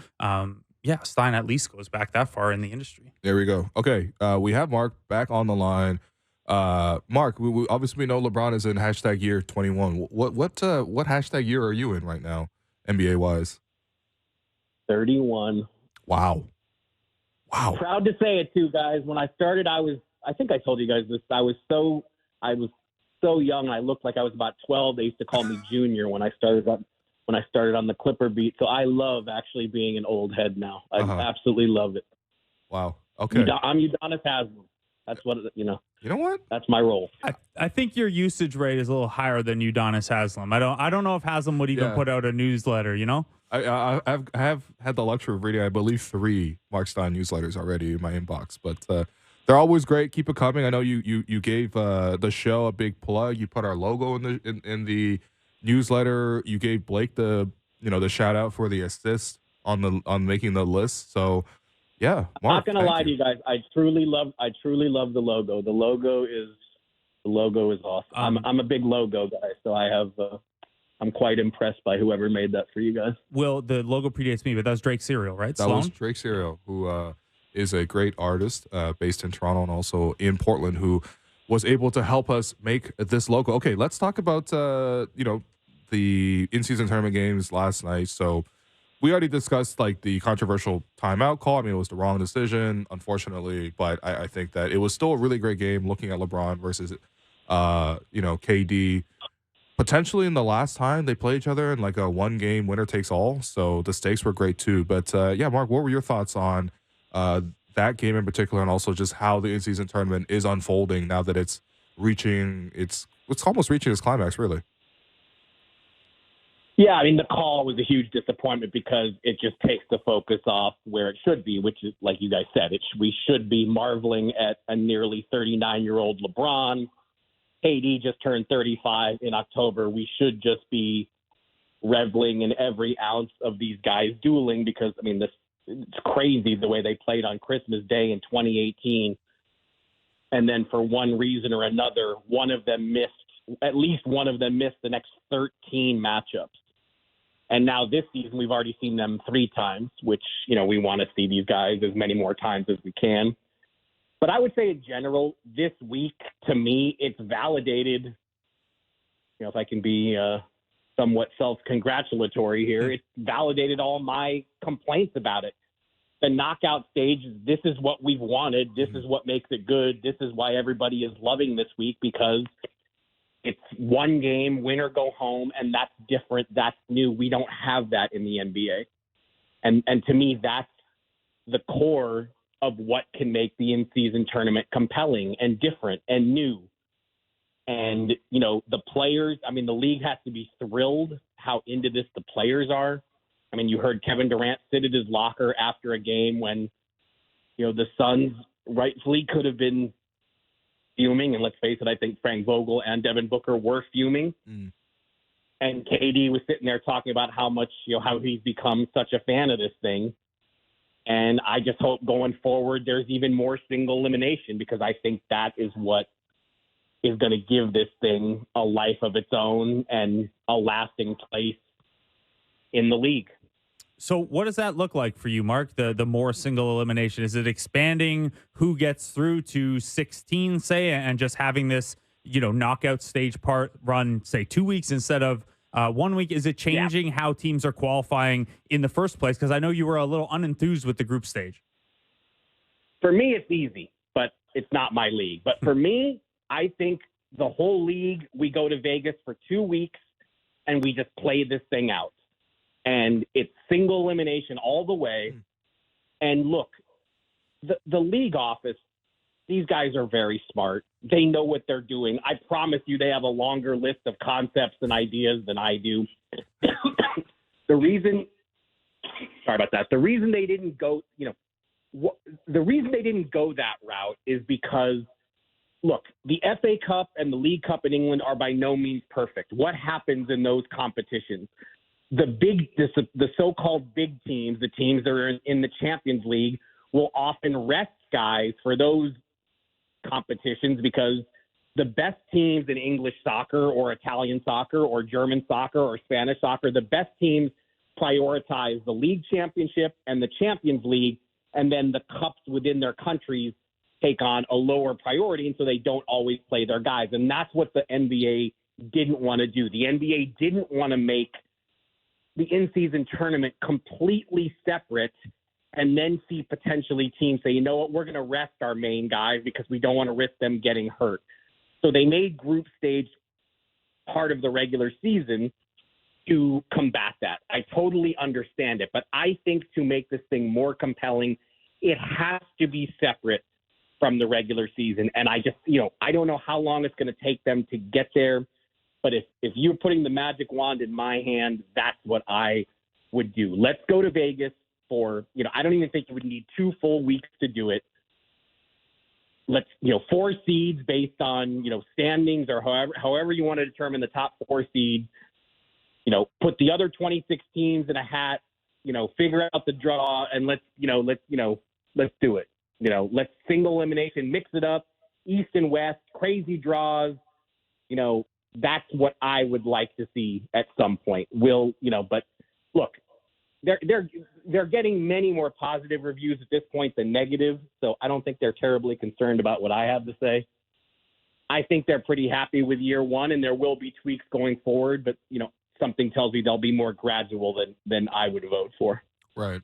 Stein at least goes back that far in the industry. there we go. Okay, we have Mark back on the line. Mark, we obviously know LeBron is in hashtag year 21. What hashtag year are you in right now, NBA wise? 31. Wow. Proud to say it too, guys. When I started, I think I told you guys this. I was so young. I looked like I was about 12. They used to call me junior when I started on the Clipper beat. So I love actually being an old head now. I absolutely love it. Wow. Okay. I'm Udonis Haslem. That's what, You know what? That's my role. I think your usage rate is a little higher than Udonis Haslem. I don't know if Haslem would even put out a newsletter, I have had the luxury of reading, I believe, 3 Marc Stein newsletters already in my inbox, but they're always great. Keep it coming. I know you gave the show a big plug. You put our logo in the newsletter. You gave Blake the shout out for the assist on making the list. So yeah, Mark, I'm not gonna lie to you guys. I truly love the logo. The logo is awesome. I'm a big logo guy, so I'm quite impressed by whoever made that for you guys. Well, the logo predates me, but that was Drake Serial, right? That was Drake Serial, who is a great artist based in Toronto and also in Portland, who was able to help us make this logo. Okay, let's talk about the in-season tournament games last night. So we already discussed like the controversial timeout call. I mean, it was the wrong decision, unfortunately, but I think that it was still a really great game looking at LeBron versus KD. Potentially in the last time they play each other in like a one-game winner takes all. So the stakes were great too. But Mark, what were your thoughts on that game in particular, and also just how the in-season tournament is unfolding now that it's almost reaching its climax, really? Yeah, I mean, the call was a huge disappointment because it just takes the focus off where it should be, which is, like you guys said, we should be marveling at a nearly 39-year-old LeBron. KD just turned 35 in October. We should just be reveling in every ounce of these guys dueling because, I mean, it's crazy the way they played on Christmas Day in 2018. And then for one reason or another, at least one of them missed the next 13 matchups. And now this season, we've already seen them 3 times, which, we want to see these guys as many more times as we can. But I would say in general, this week, to me, it's validated, if I can be somewhat self-congratulatory here, it's validated all my complaints about it. The knockout stage, this is what we've wanted. This is what makes it good. This is why everybody is loving this week, because it's one game, win or go home, and that's different. That's new. We don't have that in the NBA. And to me, that's the core of what can make the in-season tournament compelling and different and new. And, the players, I mean, the league has to be thrilled how into this the players are. I mean, you heard Kevin Durant sit at his locker after a game when, the Suns rightfully could have been fuming. And let's face it, I think Frank Vogel and Devin Booker were fuming. And KD was sitting there talking about how much, how he's become such a fan of this thing. And I just hope going forward there's even more single elimination, because I think that is what is going to give this thing a life of its own and a lasting place in the league. So what does that look like for you, Mark, the more single elimination? Is it expanding who gets through to 16, say, and just having this, knockout stage part run, say, 2 weeks instead of 1 week? Is it changing how teams are qualifying in the first place? Because I know you were a little unenthused with the group stage. For me, it's easy, but it's not my league. But for me, I think the whole league, we go to Vegas for 2 weeks and we just play this thing out. And it's single elimination all the way. And look, the league office, these guys are very smart. They know what they're doing. I promise you they have a longer list of concepts and ideas than I do. The reason they didn't go, the reason they didn't go that route is because, look, the FA Cup and the League Cup in England are by no means perfect. What happens in those competitions? The so-called big teams, the teams that are in the Champions League, will often rest guys for those competitions because the best teams in English soccer or Italian soccer or German soccer or Spanish soccer, the best teams prioritize the league championship and the Champions League, and then the cups within their countries take on a lower priority, and so they don't always play their guys. And that's what the NBA didn't want to do. The NBA didn't want to make the in-season tournament completely separate and then see potentially teams say, you know what, we're going to rest our main guys because we don't want to risk them getting hurt. So they made group stage part of the regular season to combat that. I totally understand it, but I think to make this thing more compelling, it has to be separate from the regular season. And I just, I don't know how long it's going to take them to get there, but if you're putting the magic wand in my hand, that's what I would do. Let's go to Vegas for, I don't even think you would need 2 full weeks to do it. Let's, 4 seeds based on, standings or however you want to determine the top 4 seeds, put the other 26 teams in a hat, figure out the draw, and let's do it. Let's single elimination, mix it up, East and West, crazy draws. That's what I would like to see at some point. But look, they're getting many more positive reviews at this point than negative, so I don't think they're terribly concerned about what I have to say. I think they're pretty happy with year one, and there will be tweaks going forward, but something tells me they'll be more gradual than I would vote for. Right.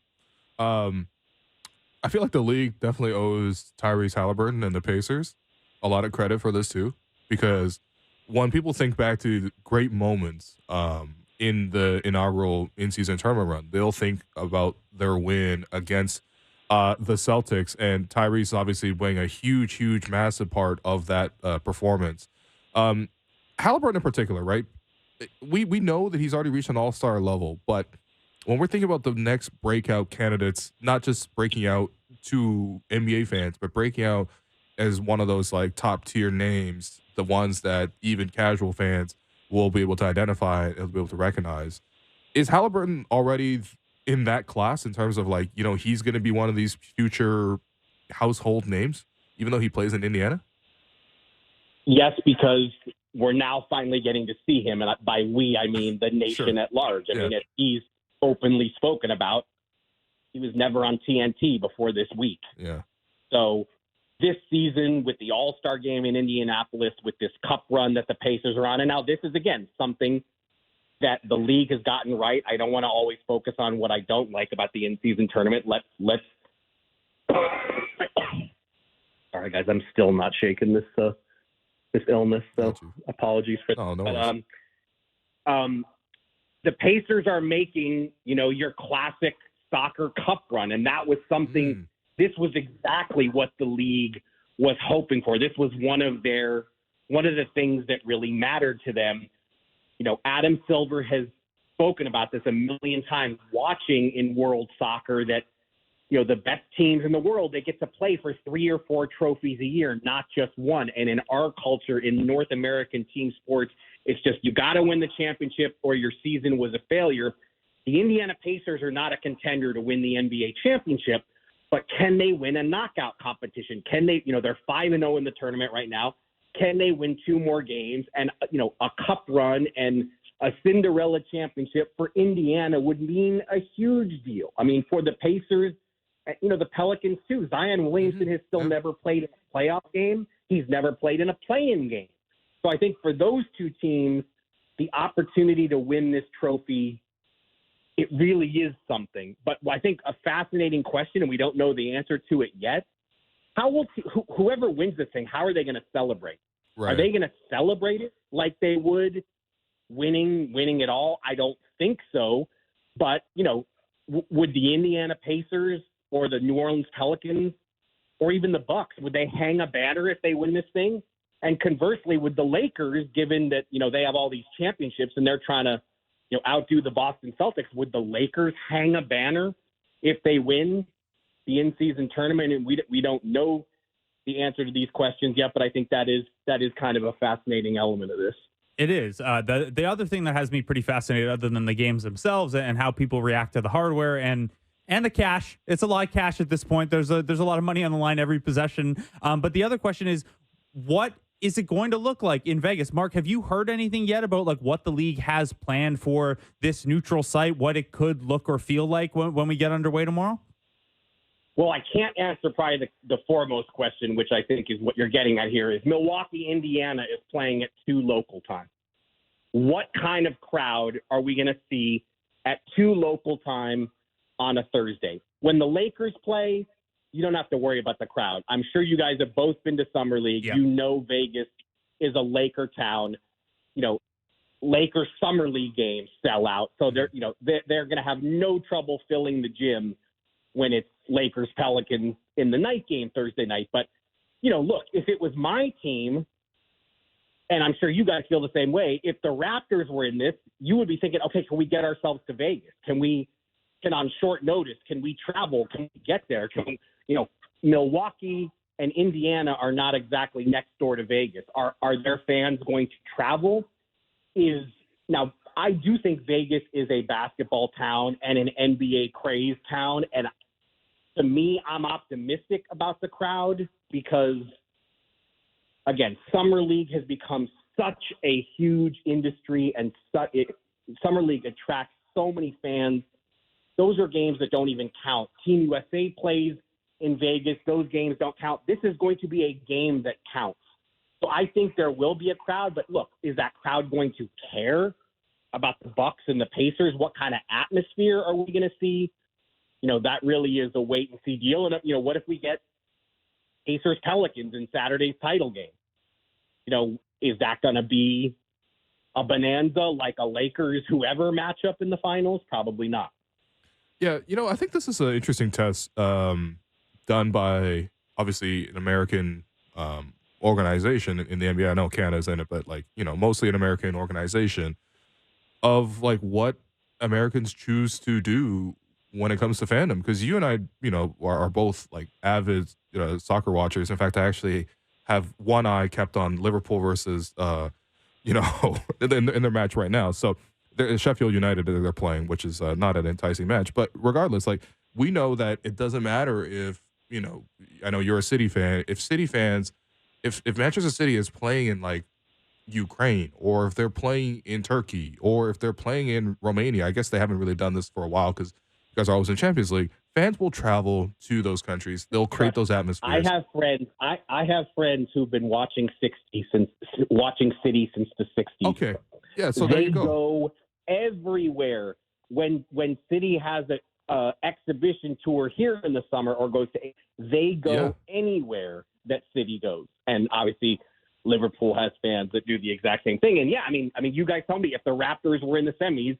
I feel like the league definitely owes Tyrese Halliburton and the Pacers a lot of credit for this too, because when people think back to great moments in the inaugural in-season tournament run, they'll think about their win against the Celtics, and Tyrese obviously playing a huge, massive part of that performance. Halliburton in particular, right? We know that he's already reached an all-star level, but when we're thinking about the next breakout candidates, not just breaking out to NBA fans, but breaking out as one of those like top-tier names, the ones that even casual fans will be able to identify and be able to recognize, is Halliburton already in that class in terms of like, he's going to be one of these future household names, even though he plays in Indiana? Yes, because we're now finally getting to see him. And by we, I mean the nation at large. I mean, if he's openly spoken about, he was never on TNT before this week. Yeah. So this season with the All-Star game in Indianapolis, with this cup run that the Pacers are on, and now this is, again, something that the league has gotten right. I don't want to always focus on what I don't like about the in-season tournament. Let's sorry, guys, I'm still not shaking this illness, so apologies for that. Oh, no worries. The Pacers are making, your classic soccer cup run, and that was something. This was exactly what the league was hoping for. This was one of the things that really mattered to them. Adam Silver has spoken about this a million times, watching in world soccer that, the best teams in the world, they get to play for 3 or 4 trophies a year, not just one. And in our culture, in North American team sports, it's just you got to win the championship or your season was a failure. The Indiana Pacers are not a contender to win the NBA championship, but can they win a knockout competition? Can they, they're 5-0 in the tournament right now. Can they win 2 more games? And, a cup run and a Cinderella championship for Indiana would mean a huge deal. I mean, for the Pacers, the Pelicans too. Zion Williamson has still never played in a playoff game. He's never played in a play-in game. So I think for those 2 teams, the opportunity to win this trophy, it really is something. But I think a fascinating question, and we don't know the answer to it yet, how will whoever wins this thing, how are they going to celebrate? Right. Are they going to celebrate it like they would winning it all? I don't think so. But, would the Indiana Pacers or the New Orleans Pelicans or even the Bucks? Would they hang a banner if they win this thing? And conversely, with the Lakers, given that, they have all these championships and they're trying to, outdo the Boston Celtics, would the Lakers hang a banner if they win the in-season tournament? And we don't know the answer to these questions yet, but I think that is kind of a fascinating element of this. It is. The other thing that has me pretty fascinated, other than the games themselves and how people react to the hardware and the cash. It's a lot of cash at this point. There's a lot of money on the line every possession. But the other question is, what is it going to look like in Vegas? Mark, have you heard anything yet about like what the league has planned for this neutral site, what it could look or feel like when we get underway tomorrow? Well, I can't answer probably the foremost question, which I think is what you're getting at here, is Milwaukee, Indiana is playing at 2 local time. What kind of crowd are we going to see at 2 local time on a Thursday? When the Lakers play, you don't have to worry about the crowd. I'm sure you guys have both been to Summer League. Yeah. Vegas is a Laker town. Lakers Summer League games sell out. So they're going to have no trouble filling the gym when it's Lakers Pelicans in the night game Thursday night. But, look, if it was my team, and I'm sure you guys feel the same way, if the Raptors were in this, you would be thinking, okay, can we get ourselves to Vegas? Can on short notice, can we travel? Can we get there? Milwaukee and Indiana are not exactly next door to Vegas. Are their fans going to travel? Now, I do think Vegas is a basketball town and an NBA craze town. And to me, I'm optimistic about the crowd because, again, Summer League has become such a huge industry, and Summer League attracts so many fans. Those are games that don't even count. Team USA plays in Vegas. Those games don't count. This is going to be a game that counts. So I think there will be a crowd, but look, is that crowd going to care about the Bucks and the Pacers? What kind of atmosphere are we going to see? That really is a wait and see deal. And, what if we get Pacers Pelicans in Saturday's title game? Is that going to be a bonanza like a Lakers whoever matchup in the finals? Probably not. Yeah, I think this is an interesting test done by, obviously, an American organization in the NBA. I know Canada's in it, but, mostly an American organization of, what Americans choose to do when it comes to fandom. Because you and I, are both, avid soccer watchers. In fact, I actually have one eye kept on Liverpool versus, in their match right now. So, Sheffield United they're playing, which is not an enticing match. But regardless, we know that it doesn't matter if, I know you're a City fan. If City fans, if Manchester City is playing in Ukraine, or if they're playing in Turkey, or if they're playing in Romania, I guess they haven't really done this for a while because you guys are always in Champions League. Fans will travel to those countries. They'll create those atmospheres. I have friends who've been watching City since the 60s. Okay. Yeah, so there you go. They go everywhere. When City has a exhibition tour here in the summer they go anywhere that City goes. And obviously Liverpool has fans that do the exact same thing. And I mean, you guys tell me if the Raptors were in the semis,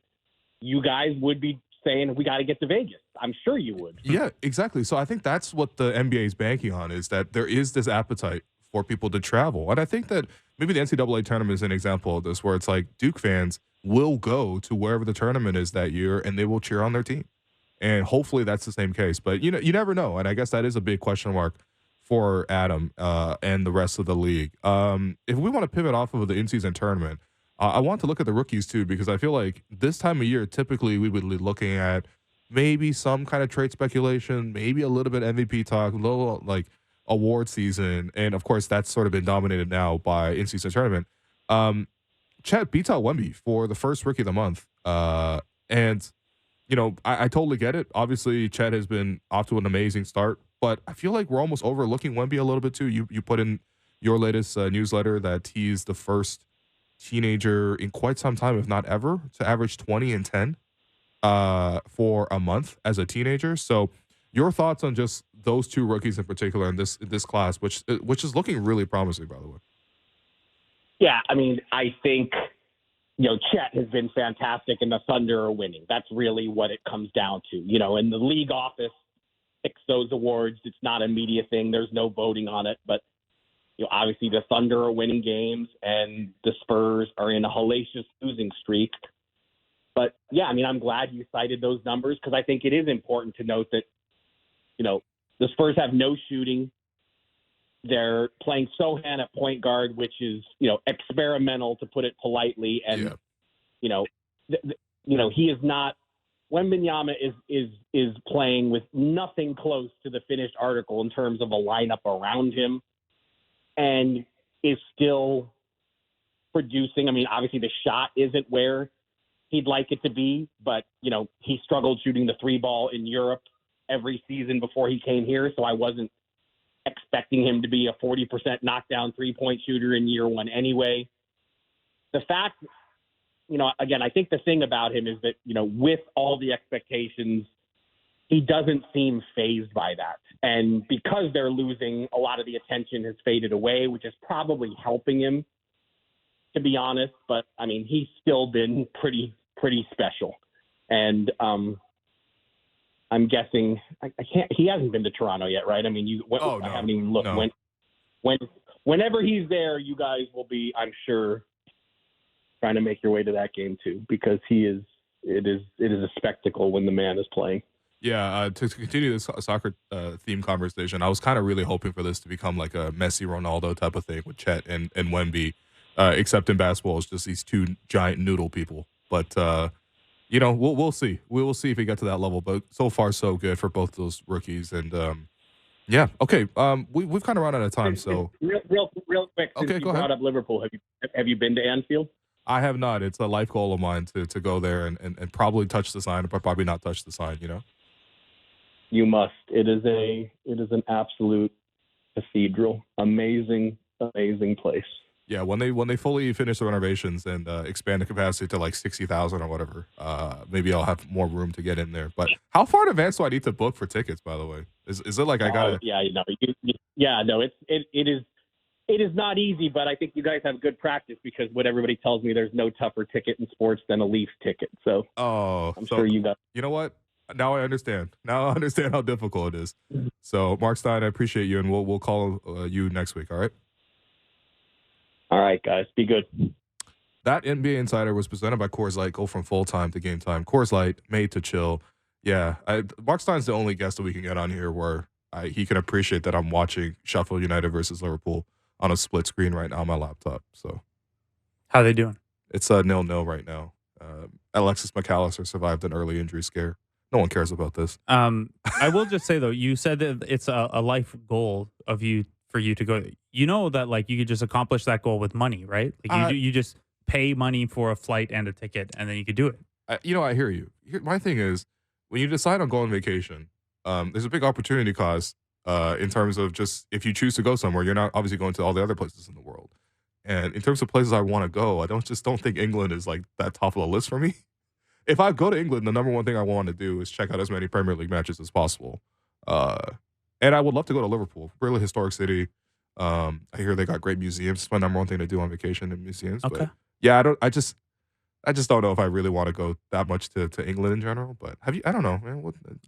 you guys would be saying we got to get to Vegas. I'm sure you would. Yeah, exactly. So I think that's what the NBA is banking on, is that there is this appetite for people to travel. And I think that maybe the NCAA tournament is an example of this, where it's Duke fans will go to wherever the tournament is that year and they will cheer on their team. And hopefully that's the same case. But, you never know. And I guess that is a big question mark for Adam and the rest of the league. If we want to pivot off of the in-season tournament, I want to look at the rookies too, because I feel like this time of year, typically we would be looking at maybe some kind of trade speculation, maybe a little bit MVP talk, a little award season. And of course, that's sort of been dominated now by in-season tournament. Chet beats out Wemby for the first rookie of the month. And, I totally get it. Obviously, Chet has been off to an amazing start, but I feel like we're almost overlooking Wemby a little bit too. You put in your latest newsletter that he's the first teenager in quite some time, if not ever, to average 20 and 10 for a month as a teenager. So your thoughts on just those two rookies in particular in this class, which is looking really promising, by the way. Yeah, I mean, I think, Chet has been fantastic and the Thunder are winning. That's really what it comes down to. In the league office, picks those awards. It's not a media thing. There's no voting on it. But, obviously the Thunder are winning games and the Spurs are in a hellacious losing streak. But, yeah, I mean, I'm glad you cited those numbers because I think it is important to note that, the Spurs have no shooting. They're playing Sohan at point guard, which is, experimental to put it politely. And, he is not – Wembanyama is playing with nothing close to the finished article in terms of a lineup around him and is still producing. I mean, obviously the shot isn't where he'd like it to be, but, he struggled shooting the 3-ball in Europe every season before he came here, so I wasn't expecting him to be a 40% knockdown three-point shooter in year one anyway. The fact, again, I think the thing about him is that, with all the expectations, he doesn't seem fazed by that. And because they're losing, a lot of the attention has faded away, which is probably helping him, to be honest. But, I mean, he's still been pretty special. And, I'm guessing he hasn't been to Toronto yet, right? I mean, I haven't even looked. No. Whenever he's there, you guys will be, I'm sure, trying to make your way to that game too, because it is a spectacle when the man is playing. Yeah, to continue this soccer theme conversation, I was kind of really hoping for this to become like a Messi, Ronaldo type of thing with Chet and Wemby, except in basketball, it's just these two giant noodle people. But we'll see. We will see if we get to that level. But so far, so good for both those rookies. And yeah, okay. We've kind of run out of time. So real quick. Okay, since go you brought ahead. up Liverpool. Have you been to Anfield? I have not. It's a life goal of mine to go there and probably touch the sign, but probably not touch the sign. You must. It is an absolute cathedral. Amazing place. Yeah, when they fully finish the renovations and expand the capacity to like 60,000 or whatever, maybe I'll have more room to get in there. But how far in advance do I need to book for tickets? By the way, is it like I gotta? It is not easy, but I think you guys have good practice because what everybody tells me, there's no tougher ticket in sports than a Leafs ticket. So I'm sure you got. You know what? Now I understand. Now I understand how difficult it is. So Marc Stein, I appreciate you, and we'll call you next week. All right. All right, guys. Be good. That NBA Insider was presented by Coors Light. Go from full time to game time. Coors Light, made to chill. Yeah, Marc Stein's the only guest that we can get on here where he can appreciate that I'm watching Sheffield United versus Liverpool on a split screen right now on my laptop. So, how are they doing? It's 0-0 right now. Alexis McAllister survived an early injury scare. No one cares about this. I will just say though, you said that it's a life goal of you for you to go. You know that like you could just accomplish that goal with money, right? Like you just pay money for a flight and a ticket, and then you could do it. I hear you. My thing is, when you decide on going on vacation, there's a big opportunity cost in terms of just if you choose to go somewhere, you're not obviously going to all the other places in the world. And in terms of places I want to go, I don't think England is like that top of the list for me. If I go to England, the number one thing I want to do is check out as many Premier League matches as possible. And I would love to go to Liverpool, really historic city. I hear they got great museums. It's my number one thing to do on vacation in museums. Okay. But yeah, I just don't know if I really want to go that much to England in general. But I don't know, man.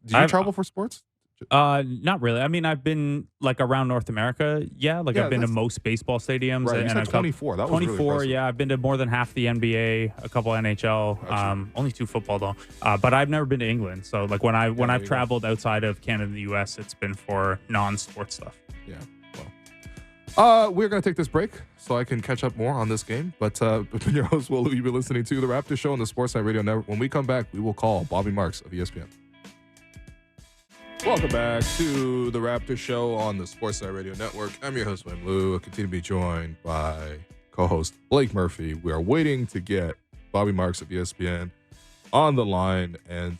Do you travel for sports? Not really. I mean, I've been like around North America. Yeah, I've been to most baseball stadiums. Right, and you said 24. That was 24. Really impressive. Yeah, I've been to more than half the NBA, a couple NHL, only 2 football though. But I've never been to England. So like when I've traveled outside of Canada and the US, it's been for non-sports stuff. Yeah. Well, we're gonna take this break so I can catch up more on this game. But been your host, Will. You've been listening to the Raptors Show on the Sportsnet Radio Network. When we come back, we will call Bobby Marks of ESPN. Welcome back to the Raptors Show on the Sportsnet Radio Network. I'm your host, Wayne Lou. I continue to be joined by co-host Blake Murphy. We are waiting to get Bobby Marks of ESPN on the line. And,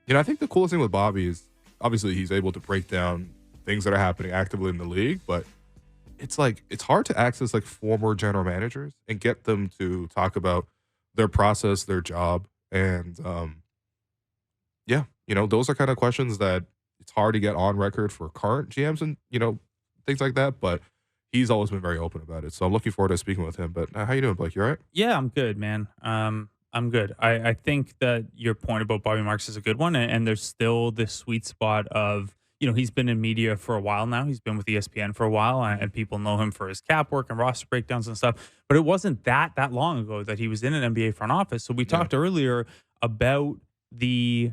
I think the coolest thing with Bobby is obviously he's able to break down things that are happening actively in the league, but it's hard to access like former general managers and get them to talk about their process, their job. And, those are kind of questions that it's hard to get on record for current GMs and, things like that. But he's always been very open about it. So I'm looking forward to speaking with him. But how you doing, Blake? You all right? Yeah, I'm good, man. I'm good. I think that your point about Bobby Marks is a good one. And there's still this sweet spot of he's been in media for a while now. He's been with ESPN for a while, and people know him for his cap work and roster breakdowns and stuff. But it wasn't that long ago that he was in an NBA front office. So we talked earlier about the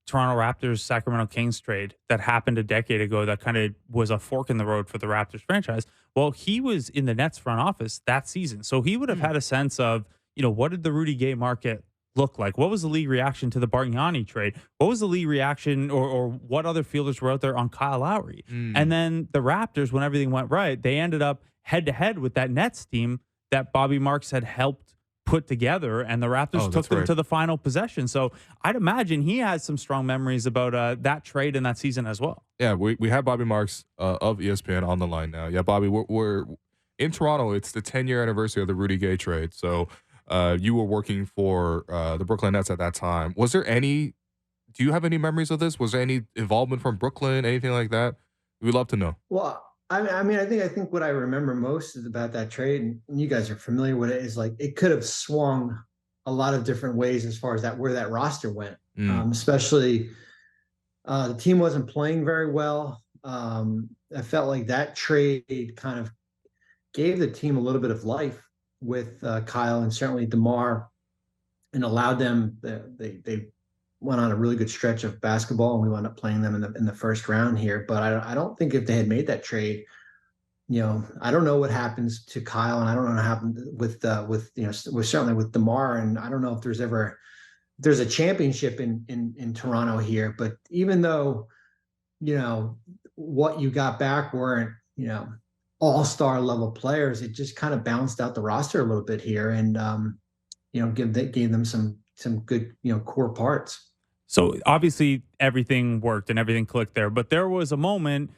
Toronto Raptors Sacramento Kings trade that happened a decade ago that kind of was a fork in the road for the Raptors franchise. Well, he was in the Nets front office that season. So he would have had a sense of, what did the Rudy Gay market look like? What was the league reaction to the Bargnani trade? What was the league reaction or what other fielders were out there on Kyle Lowry? And then the Raptors, when everything went right, they ended up head-to-head with that Nets team that Bobby Marks had helped put together, and the Raptors took them to the final possession. So I'd imagine he has some strong memories about that trade in that season as well. Yeah, we have Bobby Marks of ESPN on the line now. Yeah, Bobby, we're in Toronto. It's the 10-year anniversary of the Rudy Gay trade. So you were working for the Brooklyn Nets at that time. Do you have any memories of this? Was there any involvement from Brooklyn, anything like that? We'd love to know. Well, I think what I remember most is about that trade, and you guys are familiar with it, is like it could have swung a lot of different ways as far as where that roster went. Especially the team wasn't playing very well. I felt like that trade kind of gave the team a little bit of life with Kyle and certainly DeMar, and allowed them. They went on a really good stretch of basketball, and we wound up playing them in the first round here. But I don't think if they had made that trade, I don't know what happens to Kyle, and I don't know what happened with certainly with DeMar, and I don't know if there's a championship in Toronto here. But even though what you got back weren't all-star level players, it just kind of balanced out the roster a little bit here, and gave them some good core parts. So obviously everything worked and everything clicked there, but there was a moment,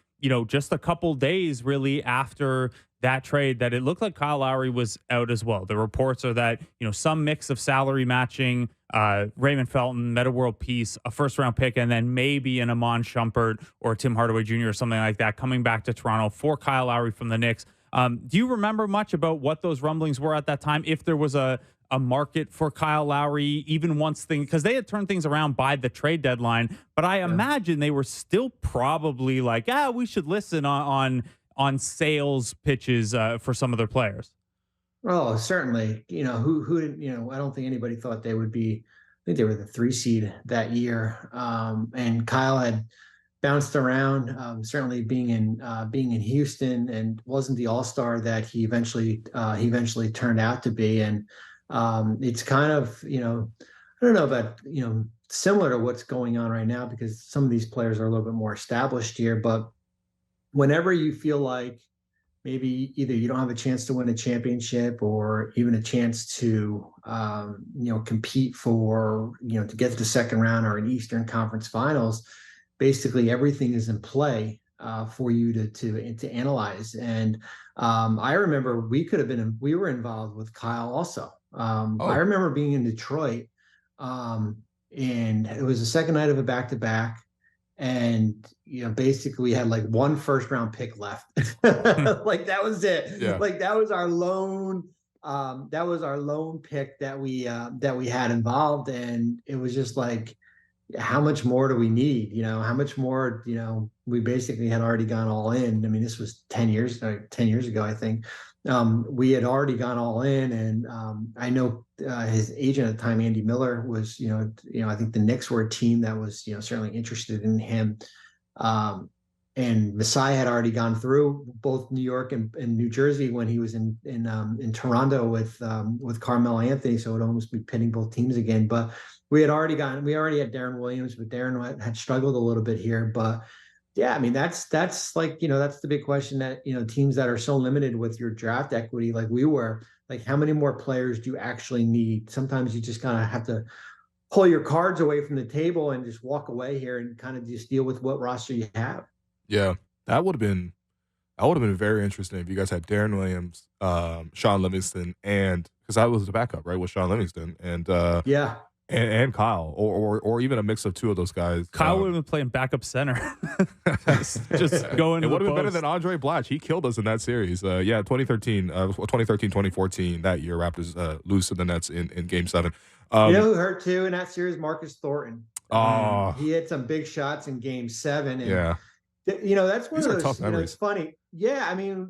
just a couple days really after that trade that it looked like Kyle Lowry was out as well. The reports are that, some mix of salary matching, Raymond Felton, Meta World Peace, a first-round pick, and then maybe an Amon Shumpert or Tim Hardaway Jr. or something like that coming back to Toronto for Kyle Lowry from the Knicks. Do you remember much about what those rumblings were at that time? If there was a market for Kyle Lowry, even once because they had turned things around by the trade deadline, but I imagine they were still probably like, we should listen on sales pitches for some of their players. Oh, certainly. Who I don't think anybody thought they would be. I think they were the 3 seed that year, and Kyle had bounced around, certainly being in Houston, and wasn't the all-star that he eventually turned out to be. And it's kind of, I don't know about, similar to what's going on right now, because some of these players are a little bit more established here. But whenever you feel like maybe either you don't have a chance to win a championship or even a chance to, compete for, to get to the second round or an Eastern Conference Finals, basically everything is in play for you to analyze. And I remember we were involved with Kyle also. I remember being in Detroit, and it was the second night of a back-to-back, and basically we had like one first-round pick left. Like that was it. Yeah. Like that was our lone pick that we had involved, and it was just like, how much more do we need? How much more? We basically had already gone all in. I mean, this was 10 years ago, I think. We had already gone all in, and I know his agent at the time, Andy Miller, was I think the Knicks were a team that was certainly interested in him, and Masai had already gone through both New York and New Jersey when he was in Toronto with Carmelo Anthony, so it would almost be pitting both teams again. But we already had Darren Williams, but Darren had struggled a little bit here. But yeah, I mean, that's like, that's the big question that, teams that are so limited with your draft equity, like we were, like, how many more players do you actually need? Sometimes you just kind of have to pull your cards away from the table and just walk away here and kind of just deal with what roster you have. Yeah, that would have been very interesting if you guys had Darren Williams, Sean Livingston, and because I was the backup, right, with Sean Livingston, and and Kyle, or even a mix of two of those guys. Kyle would have been playing backup center. just going. It would have been better than Andre Blatch. He killed us in that series. 2013-2014, that year, Raptors lose to the Nets in Game 7. Who hurt too in that series? Marcus Thornton. He had some big shots in Game 7. And, That's one These of are tough those, memories. it's funny. Yeah. And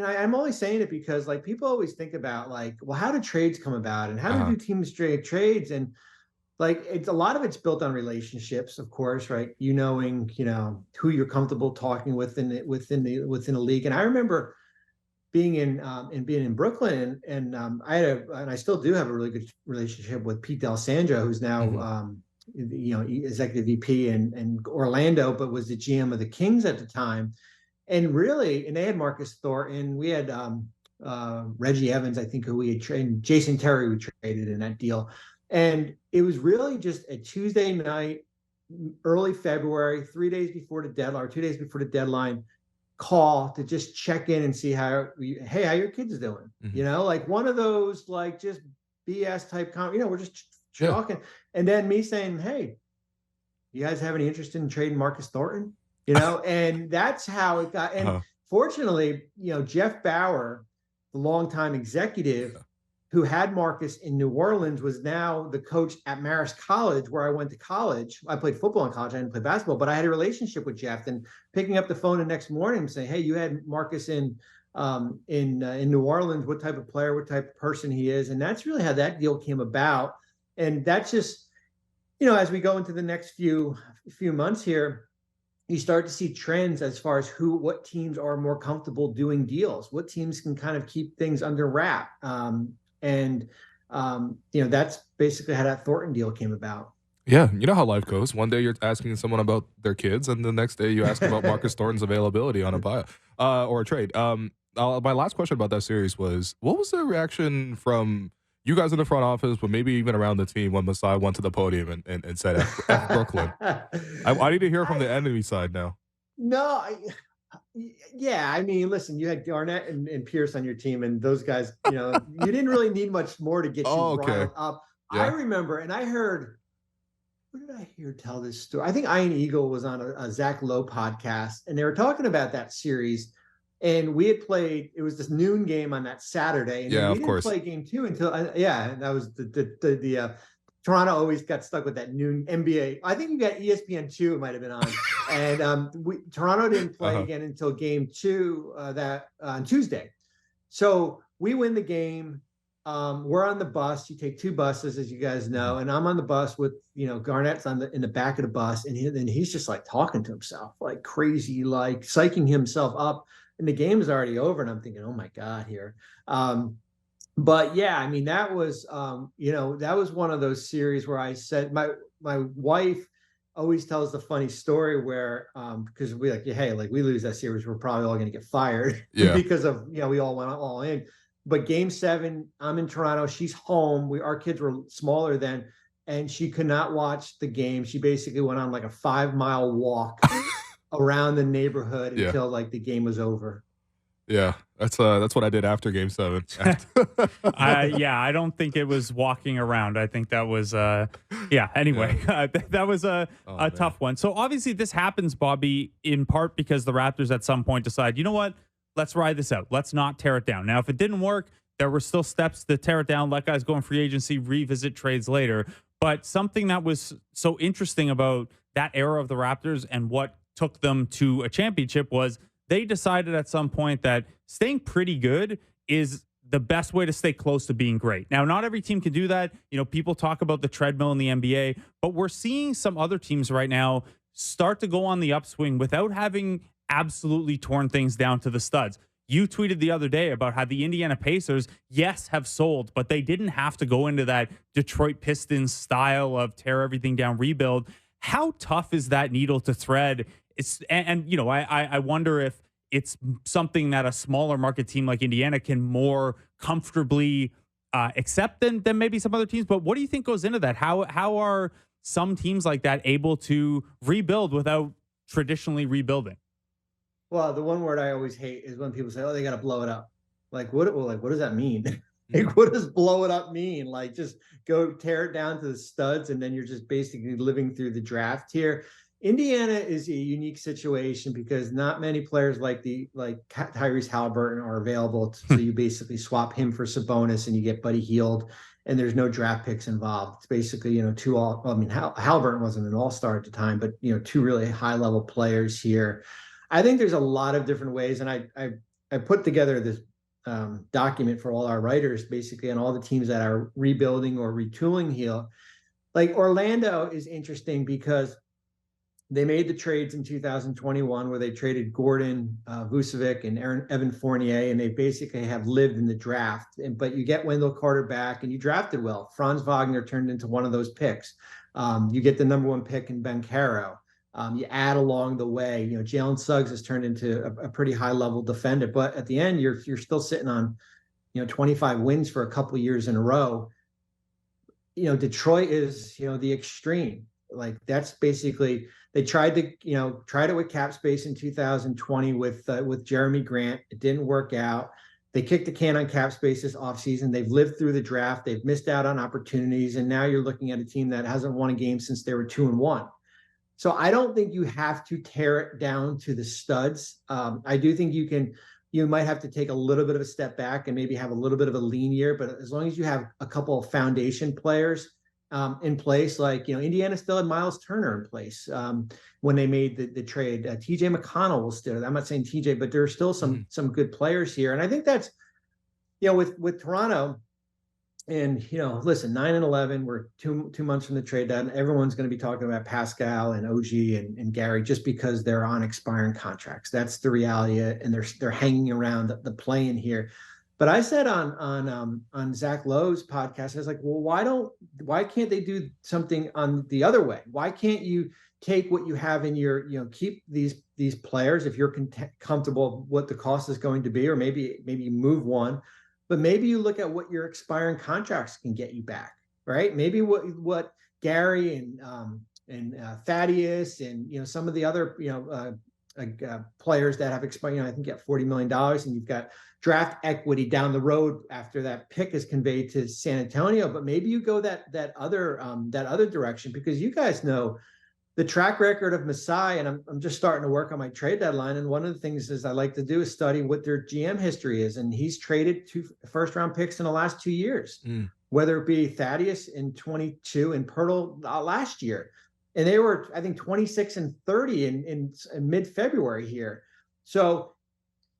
I'm only saying it because like people always think about like, well, how do trades come about and how do teams trade trades? And like, it's a lot of it's built on relationships, of course, right? Knowing, who you're comfortable talking with within the league. And I remember being in Brooklyn and I still do have a really good relationship with Pete D'Alessandro, who's now, executive VP in Orlando, but was the GM of the Kings at the time. And they had Marcus Thornton. We had Reggie Evans, I think, who we had traded, Jason Terry, we traded in that deal. And it was really just a Tuesday night, early February, 3 days before the deadline, or 2 days before the deadline, call to just check in and see how your kids doing. Like one of those like just BS type we're just talking. And then me saying, hey, you guys have any interest in trading Marcus Thornton? And that's how it got. And fortunately, Jeff Bauer, the longtime executive who had Marcus in New Orleans, was now the coach at Marist College, where I went to college. I played football in college. I didn't play basketball, but I had a relationship with Jeff. And picking up the phone the next morning and saying, hey, you had Marcus in New Orleans, what type of player, what type of person he is. And that's really how that deal came about. And that's just, as we go into the next few months here, you start to see trends as far as what teams are more comfortable doing deals, what teams can kind of keep things under wrap. That's basically how that Thornton deal came about. Yeah, you know how life goes. One day you're asking someone about their kids, and the next day you ask about Marcus Thornton's availability on a buy or a trade. My last question about that series was, what was the reaction from you guys in the front office, but maybe even around the team when Masai went to the podium and said F Brooklyn? I need to hear from the enemy side now. No, listen, you had Garnett and Pierce on your team, and those guys, you didn't really need much more to get you riled up. Yeah. I remember, and I heard, what did I hear tell this story? I think Ian Eagle was on a Zach Lowe podcast, and they were talking about that series. And we had played, it was this noon game on that Saturday. And we didn't play game 2 until, and that was the Toronto always got stuck with that noon NBA. I think you got ESPN2, it might have been on. And Toronto didn't play again until game 2 on Tuesday. So we win the game. We're on the bus. You take 2 buses, as you guys know. And I'm on the bus with, Garnett's in the back of the bus. And he's just like talking to himself, like crazy, like psyching himself up. And the game is already over, and I'm thinking, oh my God, here. But yeah, that was, that was one of those series where I said, my wife always tells the funny story where, because we we lose that series, we're probably all going to get fired because of, we all went all in. But game 7, I'm in Toronto, she's home. Our kids were smaller then, and she could not watch the game. She basically went on like a 5-mile walk around the neighborhood until like the game was over. Yeah, that's what I did after game 7. I don't think it was walking around. I think that was anyway, that was a tough one. So obviously this happens, Bobby, in part because the Raptors at some point decide, you know what, let's ride this out. Let's not tear it down. Now, if it didn't work, there were still steps to tear it down, let guys go in free agency, revisit trades later. But something that was so interesting about that era of the Raptors and what took them to a championship was they decided at some point that staying pretty good is the best way to stay close to being great. Now, not every team can do that. People talk about the treadmill in the NBA, but we're seeing some other teams right now start to go on the upswing without having absolutely torn things down to the studs. You tweeted the other day about how the Indiana Pacers, yes, have sold, but they didn't have to go into that Detroit Pistons style of tear everything down, rebuild. How tough is that needle to thread? I wonder if it's something that a smaller market team like Indiana can more comfortably accept than maybe some other teams. But what do you think goes into that? How are some teams like that able to rebuild without traditionally rebuilding? Well, the one word I always hate is when people say, "Oh, they got to blow it up." Like, what does that mean? Like, what does blow it up mean? Like, just go tear it down to the studs, and then you're just basically living through the draft here. Indiana is a unique situation because not many players like Tyrese Halliburton are available. So you basically swap him for Sabonis, and you get Buddy Hield. and there's no draft picks involved. It's basically, Halliburton wasn't an all-star at the time, but, two really high-level players here. I think there's a lot of different ways, and I put together this document for all our writers, basically, on all the teams that are rebuilding or retooling here. Like Orlando is interesting because they made the trades in 2021 where they traded Gordon, Vucevic, and Evan Fournier, and they basically have lived in the draft. But you get Wendell Carter back, and you drafted well. Franz Wagner turned into one of those picks. You get the number 1 pick in Banchero. You add along the way. Jalen Suggs has turned into a pretty high-level defender. But at the end, you're still sitting on 25 wins for a couple of years in a row. Detroit is the extreme. Like that's basically. They tried it with cap space in 2020 with Jeremy Grant. It didn't work out. They kicked the can on cap space this offseason. They've lived through the draft. They've missed out on opportunities. And now you're looking at a team that hasn't won a game since they were 2-1. So I don't think you have to tear it down to the studs. I do think you might have to take a little bit of a step back and maybe have a little bit of a lean year. But as long as you have a couple of foundation players in place, like Indiana still had Miles Turner in place when they made the trade. TJ McConnell will still. I'm not saying TJ, but there are still some good players here, and I think that's with Toronto. And listen, 9-11, we're two months from the trade deadline. Everyone's going to be talking about Pascal and OG and Gary just because they're on expiring contracts. That's the reality, and they're hanging around the play-in here. But I said on Zach Lowe's podcast, I was like, well, why can't they do something on the other way? Why can't you take what you have in your, keep these players if you're comfortable what the cost is going to be, or maybe you move one, but maybe you look at what your expiring contracts can get you back, right? Maybe what Gary and Thaddeus and some of the other players that have expired. I think you got $40 million, and you've got draft equity down the road after that pick is conveyed to San Antonio. But maybe you go that other direction, because you guys know the track record of Masai, and I'm just starting to work on my trade deadline. And one of the things is I like to do is study what their GM history is, and he's traded 2 first-round picks in the last 2 years, whether it be Thaddeus in 22 and Pirtle last year. And they were, I think, 26 and 30 in mid-February here. So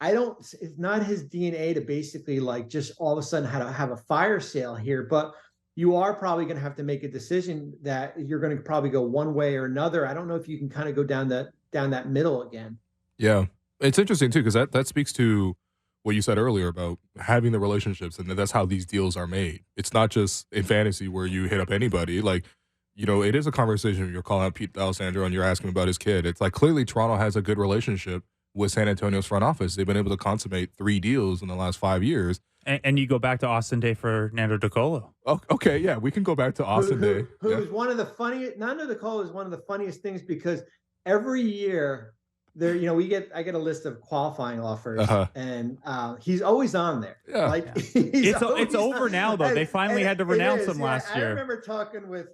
it's not his DNA to basically just all of a sudden have a fire sale here, but you are probably going to have to make a decision that you're going to probably go one way or another. I don't know if you can kind of go down that middle again. Yeah. It's interesting too, because that speaks to what you said earlier about having the relationships, and that's how these deals are made. It's not just in fantasy where you hit up anybody. It is a conversation. You're calling out Pete Alessandro and you're asking about his kid. It's like clearly Toronto has a good relationship with San Antonio's front office. They've been able to consummate 3 deals in the last 5 years. And you go back to Austin Day for Nando De Colo. Oh, okay, yeah, we can go back to Austin Day. Who is one of the funniest. Nando De Colo is one of the funniest things, because every year there, I get a list of qualifying offers, and he's always on there. Yeah. It's over now though. They finally had to renounce him last year. I remember talking with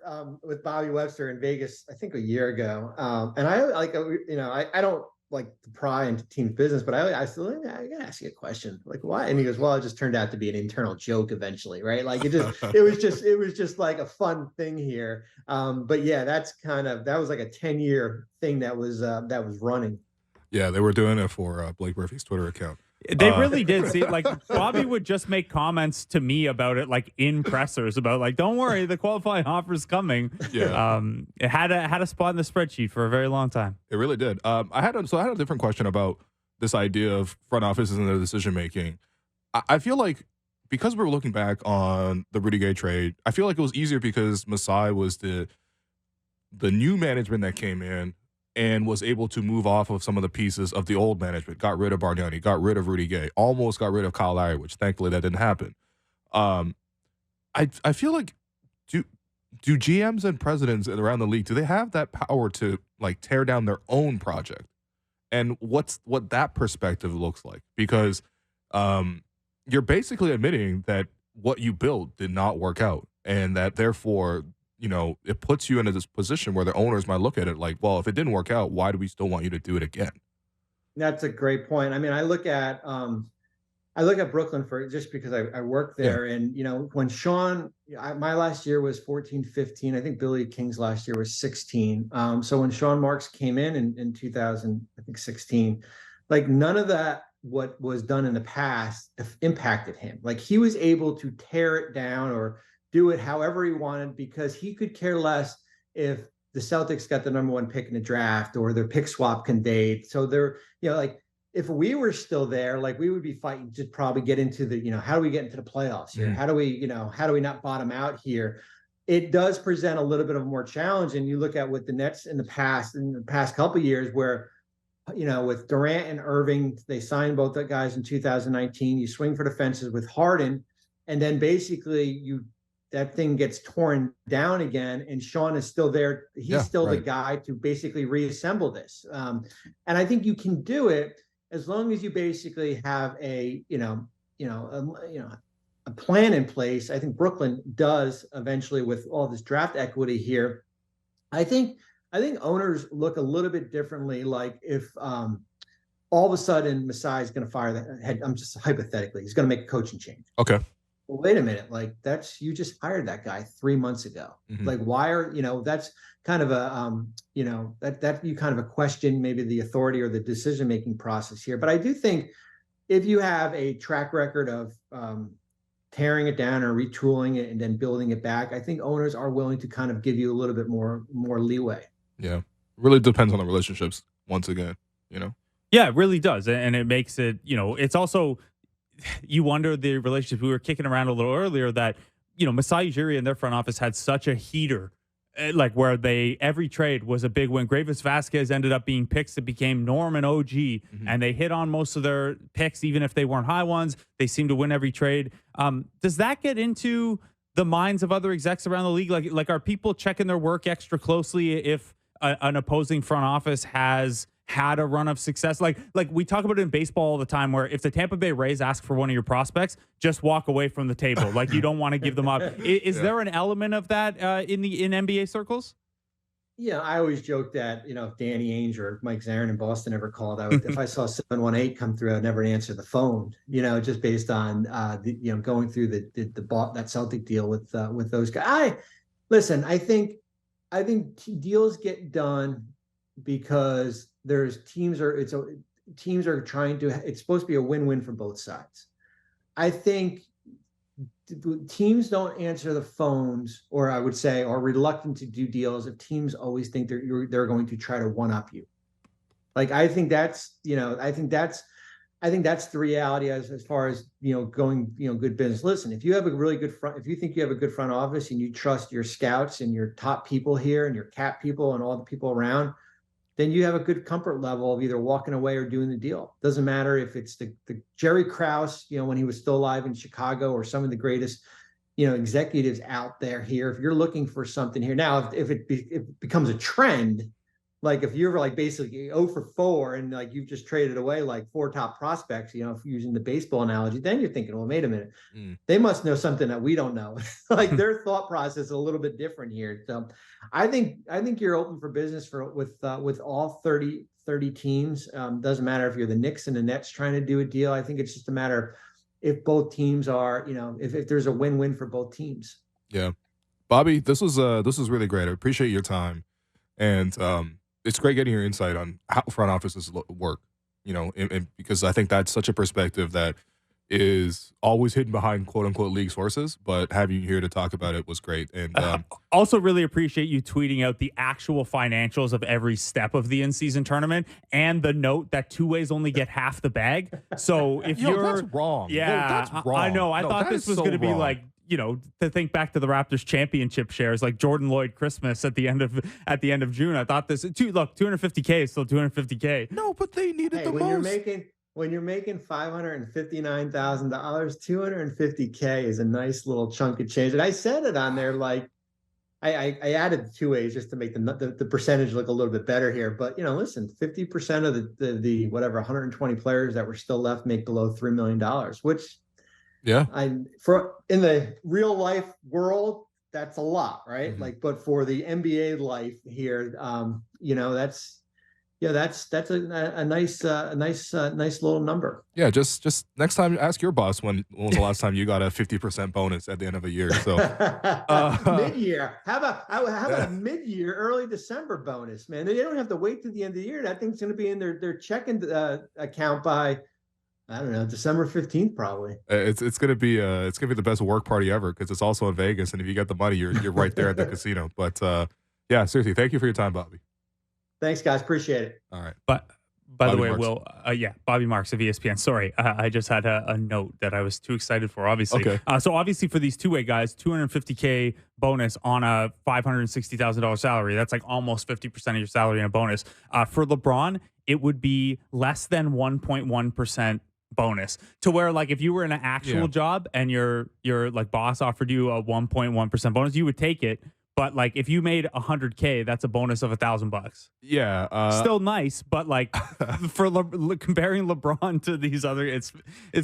Bobby Webster in Vegas, I think a year ago, and I don't like to pry into team business, but I still I gotta ask you a question, like why? And he goes, well, it just turned out to be an internal joke eventually, right? Like it was just like a fun thing here. But yeah, that was like a 10-year thing that was running. Yeah, they were doing it for Blake Murphy's Twitter account. They really did. See, Bobby would just make comments to me about it, in pressers, about don't worry, the qualifying offer's coming. Yeah. It had a spot in the spreadsheet for a very long time. It really did. I had a different question about this idea of front offices and their decision making. I feel like because we're looking back on the Rudy Gay trade, I feel like it was easier because Masai was the new management that came in and was able to move off of some of the pieces of the old management, got rid of Bargnani, got rid of Rudy Gay, almost got rid of Kyle Lowry, which thankfully that didn't happen. I feel like do GMs and presidents around the league, do they have that power to tear down their own project? And what that perspective looks like? Because you're basically admitting that what you built did not work out, and that therefore it puts you into this position where the owners might look at it like, well, if it didn't work out, why do we still want you to do it again? That's a great point. I mean, I look at I look at Brooklyn for just because I work there, and when Sean, my last year was 14, 15. I think Billy King's last year was 16. So when Sean Marks came in 2016, like none of that what was done in the past impacted him. Like he was able to tear it down or do it however he wanted because he could care less if the Celtics got the number 1 pick in the draft or their pick swap conveyed. So they're, like, if we were still there, like we would be fighting to probably get into the, how do we get into the playoffs here? How do we not bottom out here? It does present a little bit of a more challenge. And you look at what the Nets in the past couple of years where, with Durant and Irving, they signed both the guys in 2019. You swing for the fences with Harden, and then basically that thing gets torn down again, and Sean is still there. He's still the guy to basically reassemble this. And I think you can do it as long as you basically have a plan in place. I think Brooklyn does eventually with all this draft equity here. I think owners look a little bit differently. Like if all of a sudden Masai is going to fire the head, I'm just hypothetically, he's going to make a coaching change. Okay. Well, wait a minute. Like you just hired that guy 3 months ago. Like why are, that's kind of a, that you kind of a question, maybe the authority or the decision-making process here. But I do think if you have a track record of tearing it down or retooling it and then building it back, I think owners are willing to kind of give you a little bit more leeway. Yeah. Really depends on the relationships once again, Yeah, it really does. And it makes it, it's also, you wonder the relationship. We were kicking around a little earlier that, Masai Ujiri and their front office had such a heater, like where every trade was a big win. Gravis Vasquez ended up being picks that became Norm and OG, and they hit on most of their picks, even if they weren't high ones. They seem to win every trade. Does that get into the minds of other execs around the league? Like are people checking their work extra closely if an opposing front office has had a run of success? Like we talk about it in baseball all the time, where if the Tampa Bay Rays ask for one of your prospects, just walk away from the table. Like you don't want to give them up. Is there an element of that in NBA circles? Yeah, I always joke that, if Danny Ainge or Mike Zarin in Boston ever called, if I saw 718 come through, I'd never answer the phone, just based on, going through that Celtic deal with those guys. Listen, I think deals get done because teams are trying to, it's supposed to be a win-win for both sides. I think teams don't answer the phones, or I would say, are reluctant to do deals if teams always think they're going to try to one-up you. Like, I think that's the reality as far as, going, good business. Listen, if you have a really good if you think you have a good front office and you trust your scouts and your top people here and your cap people and all the people around, then you have a good comfort level of either walking away or doing the deal. Doesn't matter if it's the Jerry Krause, when he was still alive in Chicago, or some of the greatest, executives out there here. If you're looking for something here now, if it becomes a trend, like if you're like basically 0 for 4 and like you've just traded away like 4 top prospects, if using the baseball analogy, then you're thinking, well, wait a minute, they must know something that we don't know. Like their thought process is a little bit different here. So I think you're open for business with all 30 teams. Doesn't matter if you're the Knicks and the Nets trying to do a deal. I think it's just a matter of if both teams are, if there's a win-win for both teams. Yeah. Bobby, this was really great. I appreciate your time. And it's great getting your insight on how front offices work, and because I think that's such a perspective that is always hidden behind quote unquote league sources, but having you here to talk about it was great. And also really appreciate you tweeting out the actual financials of every step of the in-season tournament and the note that two ways only get half the bag. So if that's wrong. Yeah, that's wrong. I know. I thought this was going to be like, to think back to the Raptors championship shares, like Jordan Lloyd Christmas at the end of June. I thought this look, $250K is still $250K. No, but they needed the most. When you're making $559,000, $250K is a nice little chunk of change. And I said it on there, like I added 2 ways just to make the percentage look a little bit better here. But listen, 50% of the whatever 120 players that were still left make below $3 million, which in the real life world, that's a lot, right? Like, but for the NBA life here, Yeah, that's a nice nice little number. Yeah, just next time, ask your boss when was the last time you got a 50% bonus at the end of a year. So Mid-year. How about a mid-year, early December bonus, man? They don't have to wait to the end of the year. That thing's going to be in their checking account by, I don't know, December 15th probably. It's gonna be the best work party ever because it's also in Vegas, and if you get the money, you're right there at the casino. But yeah, seriously, thank you for your time, Bobby. Thanks, guys. Appreciate it. All right. But by the way, Marks. Will, Bobby Marks of ESPN. Sorry, I just had a note that I was too excited for, obviously. Okay. So obviously for these two-way guys, $250K bonus on a $560,000 salary. That's like almost 50% of your salary in a bonus. For LeBron, it would be less than 1.1% bonus, to where like if you were in an actual job and your like boss offered you a 1.1% bonus, you would take it. But like if you made $100K, that's a bonus of $1,000. Yeah, Still nice, but like for comparing LeBron to these other, it's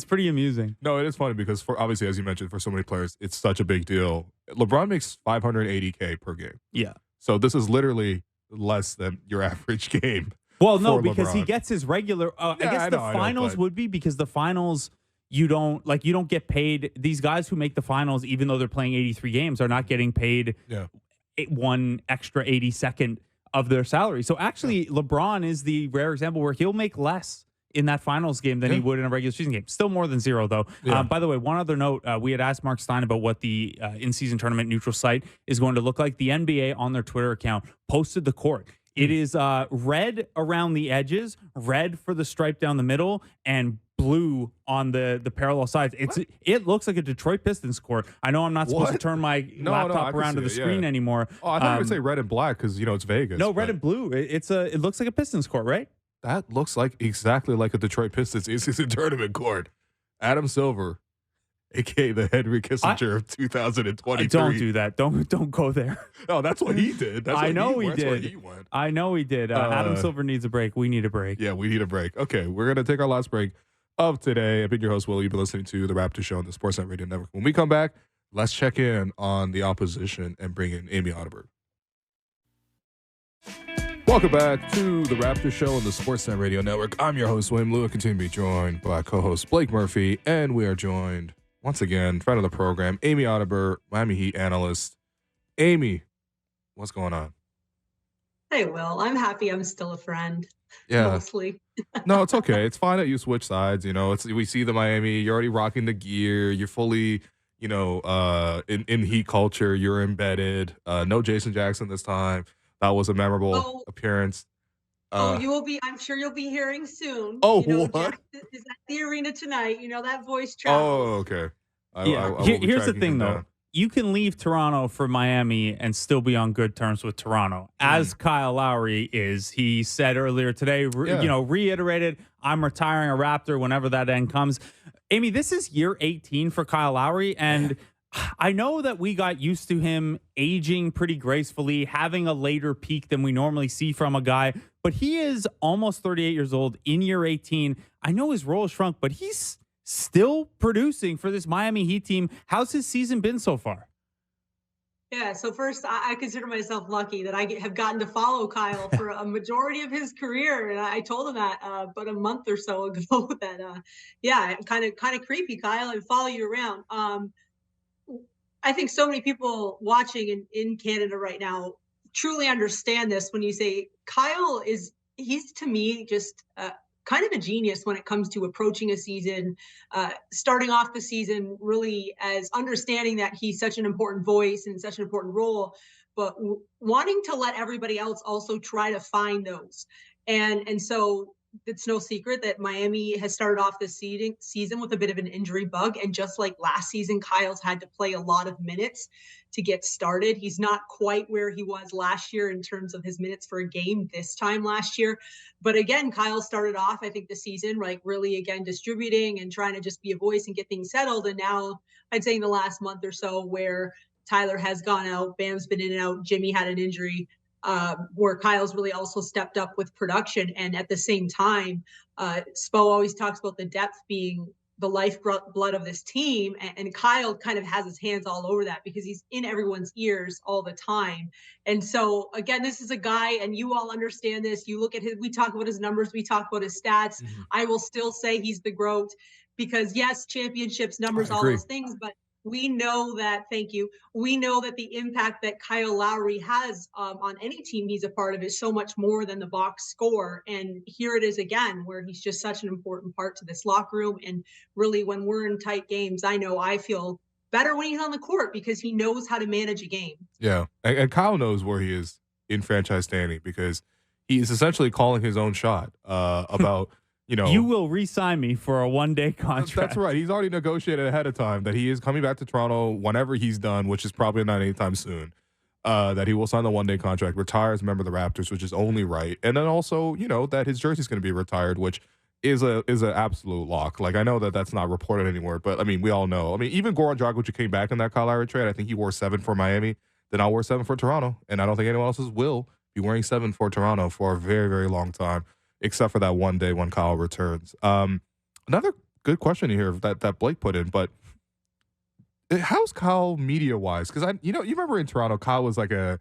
pretty amusing. No, it is funny because for obviously, as you mentioned, for so many players, it's such a big deal. LeBron makes $580K per game. Yeah. So this is literally less than your average game. Well, no, for because he LeBron. gets his regular. I guess I the know, finals but- would be because the finals. You don't get paid. These guys who make the finals, even though they're playing 83 games, are not getting paid one extra 82nd of their salary. So actually, LeBron is the rare example where he'll make less in that finals game than he would in a regular season game. Still more than zero, though. Yeah. By the way, one other note, we had asked Marc Stein about what the in-season tournament neutral site is going to look like. The NBA on their Twitter account posted the court. It is red around the edges, red for the stripe down the middle, and blue on the parallel sides. It looks like a Detroit Pistons court. I know I'm not supposed to turn my laptop around to the screen anymore. Oh, I thought you would say red and black because it's Vegas. No, red and blue. It looks like a Pistons court, right? That looks like exactly like a Detroit Pistons in-season tournament court. Adam Silver, aka the Henry Kissinger of 2023. Don't do that. Don't go there. Oh, that's what he did. That's I know he That's did. where he went. I know he did. Adam Silver needs a break. We need a break. Yeah, we need a break. Okay, we're gonna take our last break of today. I've been your host, Will. You've been listening to the Raptor Show on the Sportsnet Radio Network. When we come back, let's check in on the opposition and bring in Amy Audibert. Welcome back to the Raptor Show on the Sportsnet Radio Network. I'm your host, William Lewis. Continue to be joined by co-host Blake Murphy, and we are joined once again, friend of the program, Amy Audibert, Miami Heat analyst. Amy, what's going on? Hey, Will. I'm happy I'm still a friend. Yeah. Mostly. No, it's okay. It's fine that you switch sides. We see the Miami. You're already rocking the gear. You're fully, in Heat culture. You're embedded. No Jason Jackson this time. That was a memorable appearance. You will be. I'm sure you'll be hearing soon. Oh, what? Jackson is at the arena tonight. That voice Oh, travels. okay. Here's the thing, though. You can leave Toronto for Miami and still be on good terms with Toronto. As Kyle Lowry is, he said earlier today, reiterated, I'm retiring a Raptor whenever that end comes. Amy, this is year 18 for Kyle Lowry, and I know that we got used to him aging pretty gracefully, having a later peak than we normally see from a guy, but he is almost 38 years old in year 18. I know his role has shrunk, but he's still producing for this Miami Heat team. How's his season been so far? Yeah, so first, I consider myself lucky that I have gotten to follow Kyle for a majority of his career, and I told him that about a month or so ago that, kind of creepy, Kyle, and follow you around. I think so many people watching in Canada right now truly understand this when you say Kyle he's to me just kind of a genius when it comes to approaching a season, starting off the season really as understanding that he's such an important voice and such an important role, but wanting to let everybody else also try to find those. And so it's no secret that Miami has started off this season with a bit of an injury bug. And just like last season, Kyle's had to play a lot of minutes to get started. He's not quite where he was last year in terms of his minutes for a game this time last year. But again, Kyle started off, I think, the season, like really, again, distributing and trying to just be a voice and get things settled. And now I'd say in the last month or so where Tyler has gone out, Bam's been in and out, Jimmy had an injury, where Kyle's really also stepped up with production. And at the same time, Spo always talks about the depth being the lifeblood of this team. And Kyle kind of has his hands all over that because he's in everyone's ears all the time. And so, again, this is a guy, and you all understand this. You look at we talk about his numbers, we talk about his stats. Mm-hmm. I will still say he's the GOAT because, yes, championships, numbers, all those things, but we know that, thank you, we know that the impact that Kyle Lowry has on any team he's a part of is so much more than the box score. And here it is again, where he's just such an important part to this locker room. And really, when we're in tight games, I feel better when he's on the court because he knows how to manage a game. Yeah, and Kyle knows where he is in franchise standing because he's essentially calling his own shot about – you will re-sign me for a one-day contract. That's right. He's already negotiated ahead of time that he is coming back to Toronto whenever he's done, which is probably not anytime soon, that he will sign the one-day contract, retire as a member of the Raptors, which is only right. And then also, that his jersey's going to be retired, which is an absolute lock. Like, I know that that's not reported anymore, but, I mean, we all know. I mean, even Goran Dragic, who came back in that Kyle Lowry trade, I think he wore 7 for Miami. Then I'll wear 7 for Toronto. And I don't think anyone else will be wearing 7 for Toronto for a very, very long time, except for that one day when Kyle returns. Another good question here that Blake put in, but how's Kyle media-wise? Because you remember in Toronto, Kyle was like a,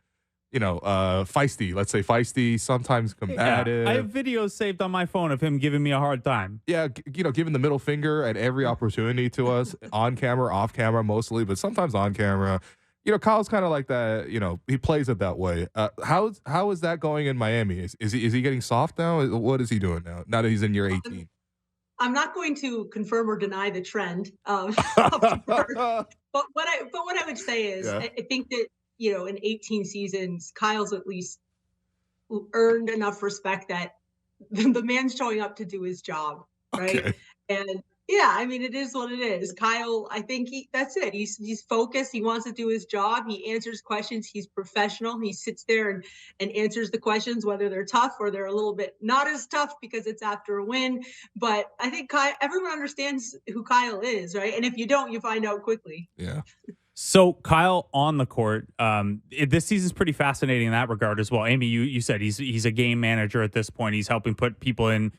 feisty. Let's say feisty, sometimes combative. Yeah, I have videos saved on my phone of him giving me a hard time. Yeah, giving the middle finger at every opportunity to us, on camera, off camera, mostly, but sometimes on camera. Kyle's kind of like that. He plays it that way. How is that going in Miami? Is he getting soft now? What is he doing now that he's in year 18? I'm not going to confirm or deny the trend. But what I would say is, I think that in 18 seasons, Kyle's at least earned enough respect that the man's showing up to do his job, right? Okay. And yeah, I mean, it is what it is. Kyle, I think that's it. He's focused. He wants to do his job. He answers questions. He's professional. He sits there and answers the questions, whether they're tough or they're a little bit not as tough because it's after a win. But I think everyone understands who Kyle is, right? And if you don't, you find out quickly. Yeah. So Kyle on the court, this season's pretty fascinating in that regard as well. Amy, you said he's a game manager at this point. He's helping put people in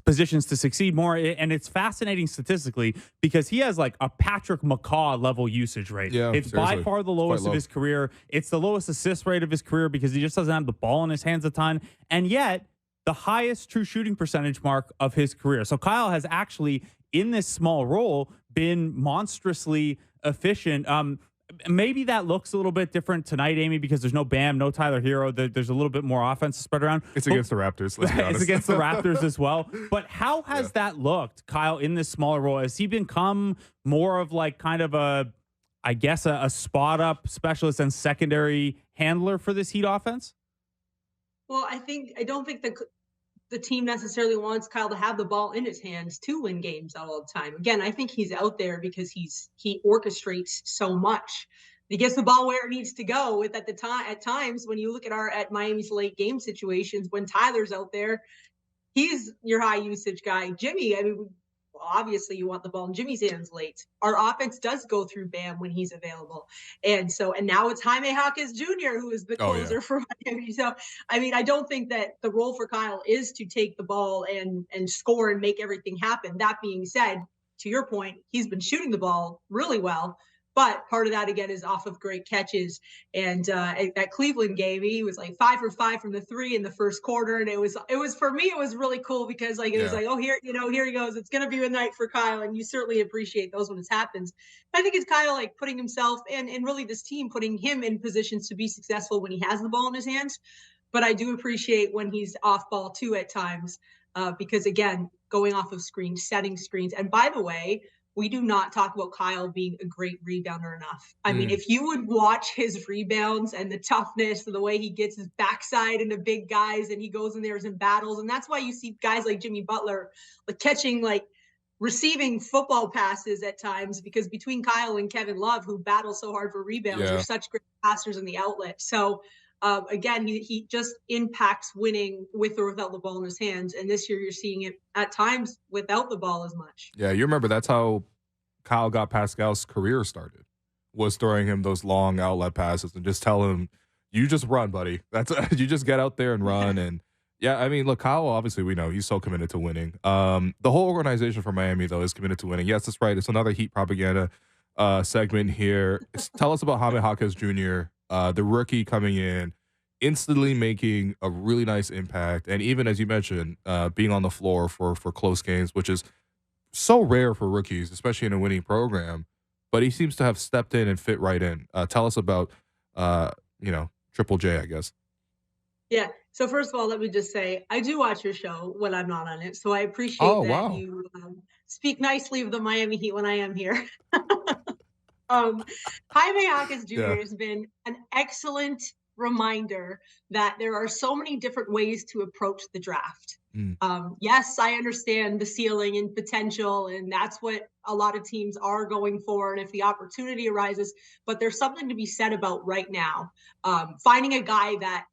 positions to succeed more. And it's fascinating statistically because he has like a Patrick McCaw level usage rate. Yeah, it's seriously. By far the lowest of his career. It's the lowest assist rate of his career because he just doesn't have the ball in his hands a ton. And yet the highest true shooting percentage mark of his career. So Kyle has actually in this small role been monstrously efficient. Maybe that looks a little bit different tonight, Amy, because there's no Bam, no Tyler Hero. There's a little bit more offense to spread around. It's against the Raptors. Let's be honest. It's against the Raptors as well. But how has that looked, Kyle, in this smaller role? Has he become more of like kind of a spot up specialist and secondary handler for this Heat offense? Well, I don't think the team necessarily wants Kyle to have the ball in his hands to win games all the time. Again, I think he's out there because he orchestrates so much. He gets the ball where it needs to go. At times when you look at Miami's late game situations, when Tyler's out there, he's your high usage guy. Jimmy, I mean, obviously you want the ball in Jimmy's hands late. Our offense does go through Bam when he's available. And now it's Jaime Jaquez Jr. who is the closer for Miami. So, I mean, I don't think that the role for Kyle is to take the ball and score and make everything happen. That being said, to your point, he's been shooting the ball really well. But part of that, again, is off of great catches. And that Cleveland game, he was like 5 for 5 from the 3 in the first quarter. And it was for me, it was really cool because it was like, oh, here he goes. It's going to be a night for Kyle. And you certainly appreciate those when it happens. But I think it's Kyle like putting himself and really this team, putting him in positions to be successful when he has the ball in his hands. But I do appreciate when he's off ball too at times because, again, going off of screens, setting screens. And by the way, we do not talk about Kyle being a great rebounder enough. I mean, if you would watch his rebounds and the toughness and the way he gets his backside into big guys and he goes in there and battles. And that's why you see guys like Jimmy Butler like catching, like receiving football passes at times because between Kyle and Kevin Love, who battle so hard for rebounds, they're such great passers in the outlet. So again, he just impacts winning with or without the ball in his hands. And this year you're seeing it at times without the ball as much. Yeah, you remember that's how Kyle got Pascal's career started, was throwing him those long outlet passes and just tell him, you just run, buddy. You just get out there and run. And Yeah, I mean, look, Kyle, obviously, we know he's so committed to winning. The whole organization for Miami, though, is committed to winning. Yes, that's right. It's another Heat propaganda segment here. Tell us about Jaime Jaquez Jr., the rookie coming in, instantly making a really nice impact. And even, as you mentioned, being on the floor for close games, which is so rare for rookies, especially in a winning program. But he seems to have stepped in and fit right in. Tell us about, Triple J, I guess. Yeah. So first of all, let me just say I do watch your show when I'm not on it. So I appreciate Oh, that wow. you speak nicely of the Miami Heat when I am here. um, Jaime Jaquez Jr. Yeah. has been an excellent reminder that there are so many different ways to approach the draft. Mm. Yes, I understand the ceiling and potential, and that's what a lot of teams are going for. And if the opportunity arises, but there's something to be said about right now, finding a guy that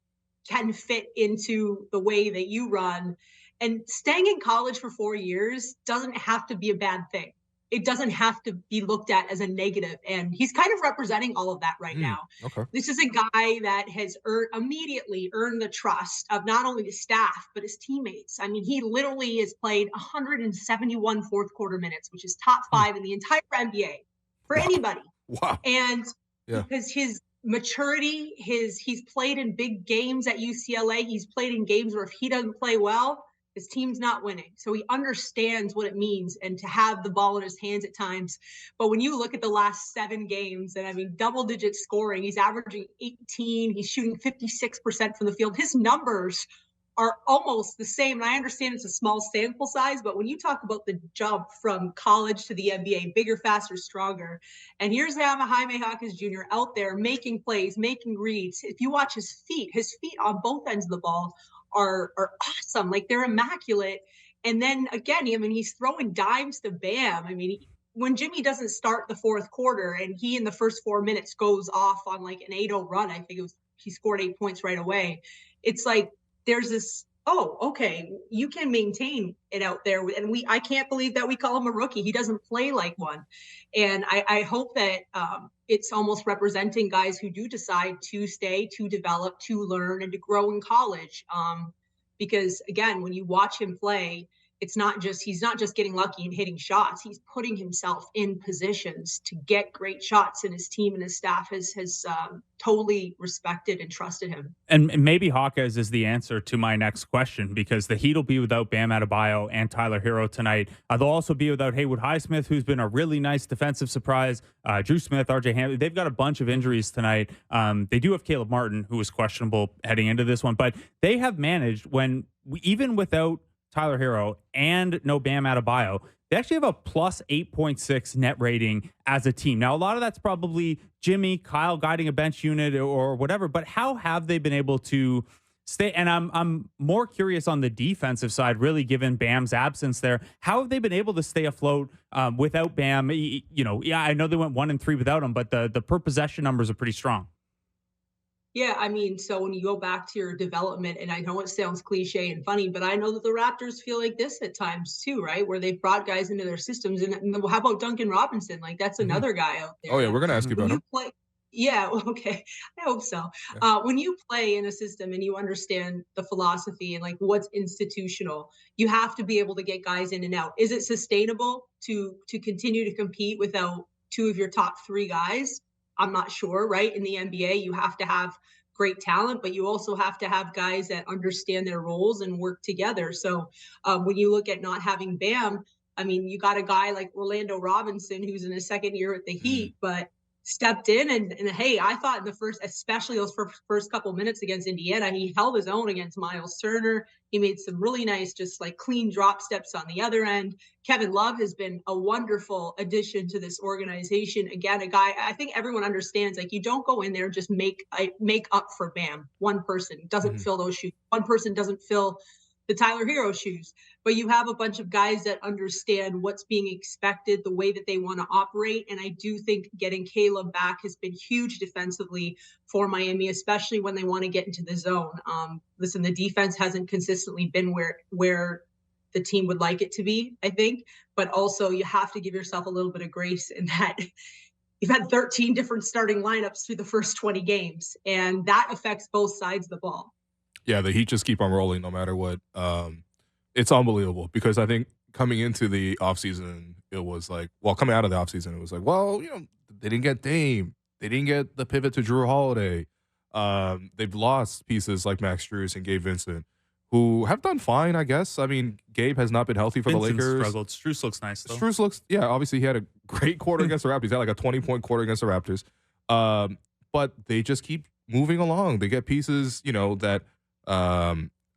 can fit into the way that you run. And staying in college for 4 years doesn't have to be a bad thing. It doesn't have to be looked at as a negative. And he's kind of representing all of that right now. Okay. This is a guy that has immediately earned the trust of not only the staff, but his teammates. I mean, he literally has played 171 fourth quarter minutes, which is top 5 in the entire NBA for Wow. anybody. Wow. And Yeah. because his maturity, he's played in big games at UCLA. He's played in games where if he doesn't play well, his team's not winning. So he understands what it means and to have the ball in his hands at times. But when you look at the last 7 games, and I mean, double digit scoring, he's averaging 18, he's shooting 56% from the field. His numbers are almost the same. And I understand it's a small sample size, but when you talk about the jump from college to the NBA, bigger, faster, stronger, and here's Jaime Jaquez Jr. out there making plays, making reads. If you watch his feet on both ends of the ball are awesome. Like they're immaculate. And then again, I mean, he's throwing dimes to Bam. I mean, when Jimmy doesn't start the fourth quarter and he in the first 4 minutes goes off on like an 8-0 run, I think he scored 8 points right away. It's like there's this, oh, okay, you can maintain it out there. And I can't believe that we call him a rookie. He doesn't play like one. And I hope that it's almost representing guys who do decide to stay, to develop, to learn, and to grow in college. Because again, when you watch him play, he's not just getting lucky and hitting shots. He's putting himself in positions to get great shots, and his team and his staff has totally respected and trusted him. And maybe Jaquez is the answer to my next question, because the Heat will be without Bam Adebayo and Tyler Hero tonight. They'll also be without Haywood Highsmith, who's been a really nice defensive surprise. Drew Smith, RJ Hampton. They've got a bunch of injuries tonight. They do have Caleb Martin, who was questionable heading into this one, but they have managed even without Tyler Hero and no Bam Adebayo, they actually have a plus 8.6 net rating as a team. Now, a lot of that's probably Jimmy, Kyle guiding a bench unit or whatever, but how have they been able to stay? And I'm more curious on the defensive side, really, given Bam's absence there. How have they been able to stay afloat without Bam? I know they went 1-3 without him, but the per possession numbers are pretty strong. Yeah, I mean, so when you go back to your development, and I know it sounds cliche and funny, but I know that the Raptors feel like this at times too, right? Where they've brought guys into their systems. And how about Duncan Robinson? Like that's another guy out there. Oh, yeah, we're going to ask you about him. Yeah, okay. I hope so. Yeah. When you play in a system and you understand the philosophy and like what's institutional, you have to be able to get guys in and out. Is it sustainable to continue to compete without 2 of your top 3 guys? I'm not sure, right? In the NBA, you have to have great talent, but you also have to have guys that understand their roles and work together. So when you look at not having Bam, I mean, you got a guy like Orlando Robinson, who's in his second year at the Heat, but stepped in and hey, I thought in the first, especially those first couple minutes against Indiana, he held his own against Miles Turner. He made some really nice, just like clean drop steps on the other end. Kevin Love has been a wonderful addition to this organization. Again, a guy I think everyone understands, like you don't go in there and just make up for Bam. One person doesn't fill those shoes. One person doesn't fill the Tyler Hero shoes, but you have a bunch of guys that understand what's being expected, the way that they want to operate. And I do think getting Caleb back has been huge defensively for Miami, especially when they want to get into the zone. Listen, the defense hasn't consistently been where the team would like it to be, I think, but also you have to give yourself a little bit of grace in that you've had 13 different starting lineups through the first 20 games, and that affects both sides of the ball. Yeah, the Heat just keep on rolling no matter what. It's unbelievable because I think coming into the offseason, it was like, well, coming out of the offseason, it was like, well, they didn't get Dame. They didn't get the pivot to Drew Holiday. They've lost pieces like Max Strus and Gabe Vincent, who have done fine, I guess. I mean, Gabe has not been healthy for Vincent the Lakers. Struggled. Strus looks nice, though. Strus looks, yeah, obviously he had a great quarter against the Raptors. He had like a 20-point quarter against the Raptors. But they just keep moving along. They get pieces, that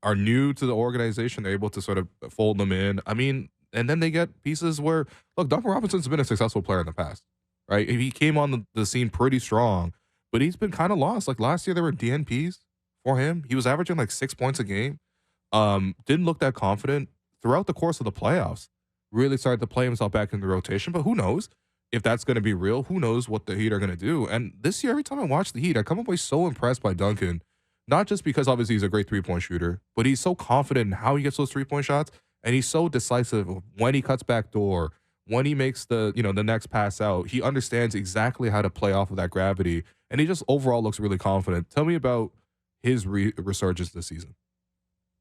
are new to the organization. They're able to sort of fold them in. I mean, and then they get pieces where, look, Duncan Robinson's been a successful player in the past, right? He came on the scene pretty strong, but he's been kind of lost. Like last year, there were DNPs for him. He was averaging like 6 points a game. Didn't look that confident throughout the course of the playoffs. Really started to play himself back in the rotation, but who knows if that's going to be real? Who knows what the Heat are going to do? And this year, every time I watch the Heat, I come away so impressed by Duncan. Not just because obviously he's a great three-point shooter, but he's so confident in how he gets those three-point shots, and he's so decisive when he cuts back door, when he makes the next pass out. He understands exactly how to play off of that gravity, and he just overall looks really confident. Tell me about his resurgence this season.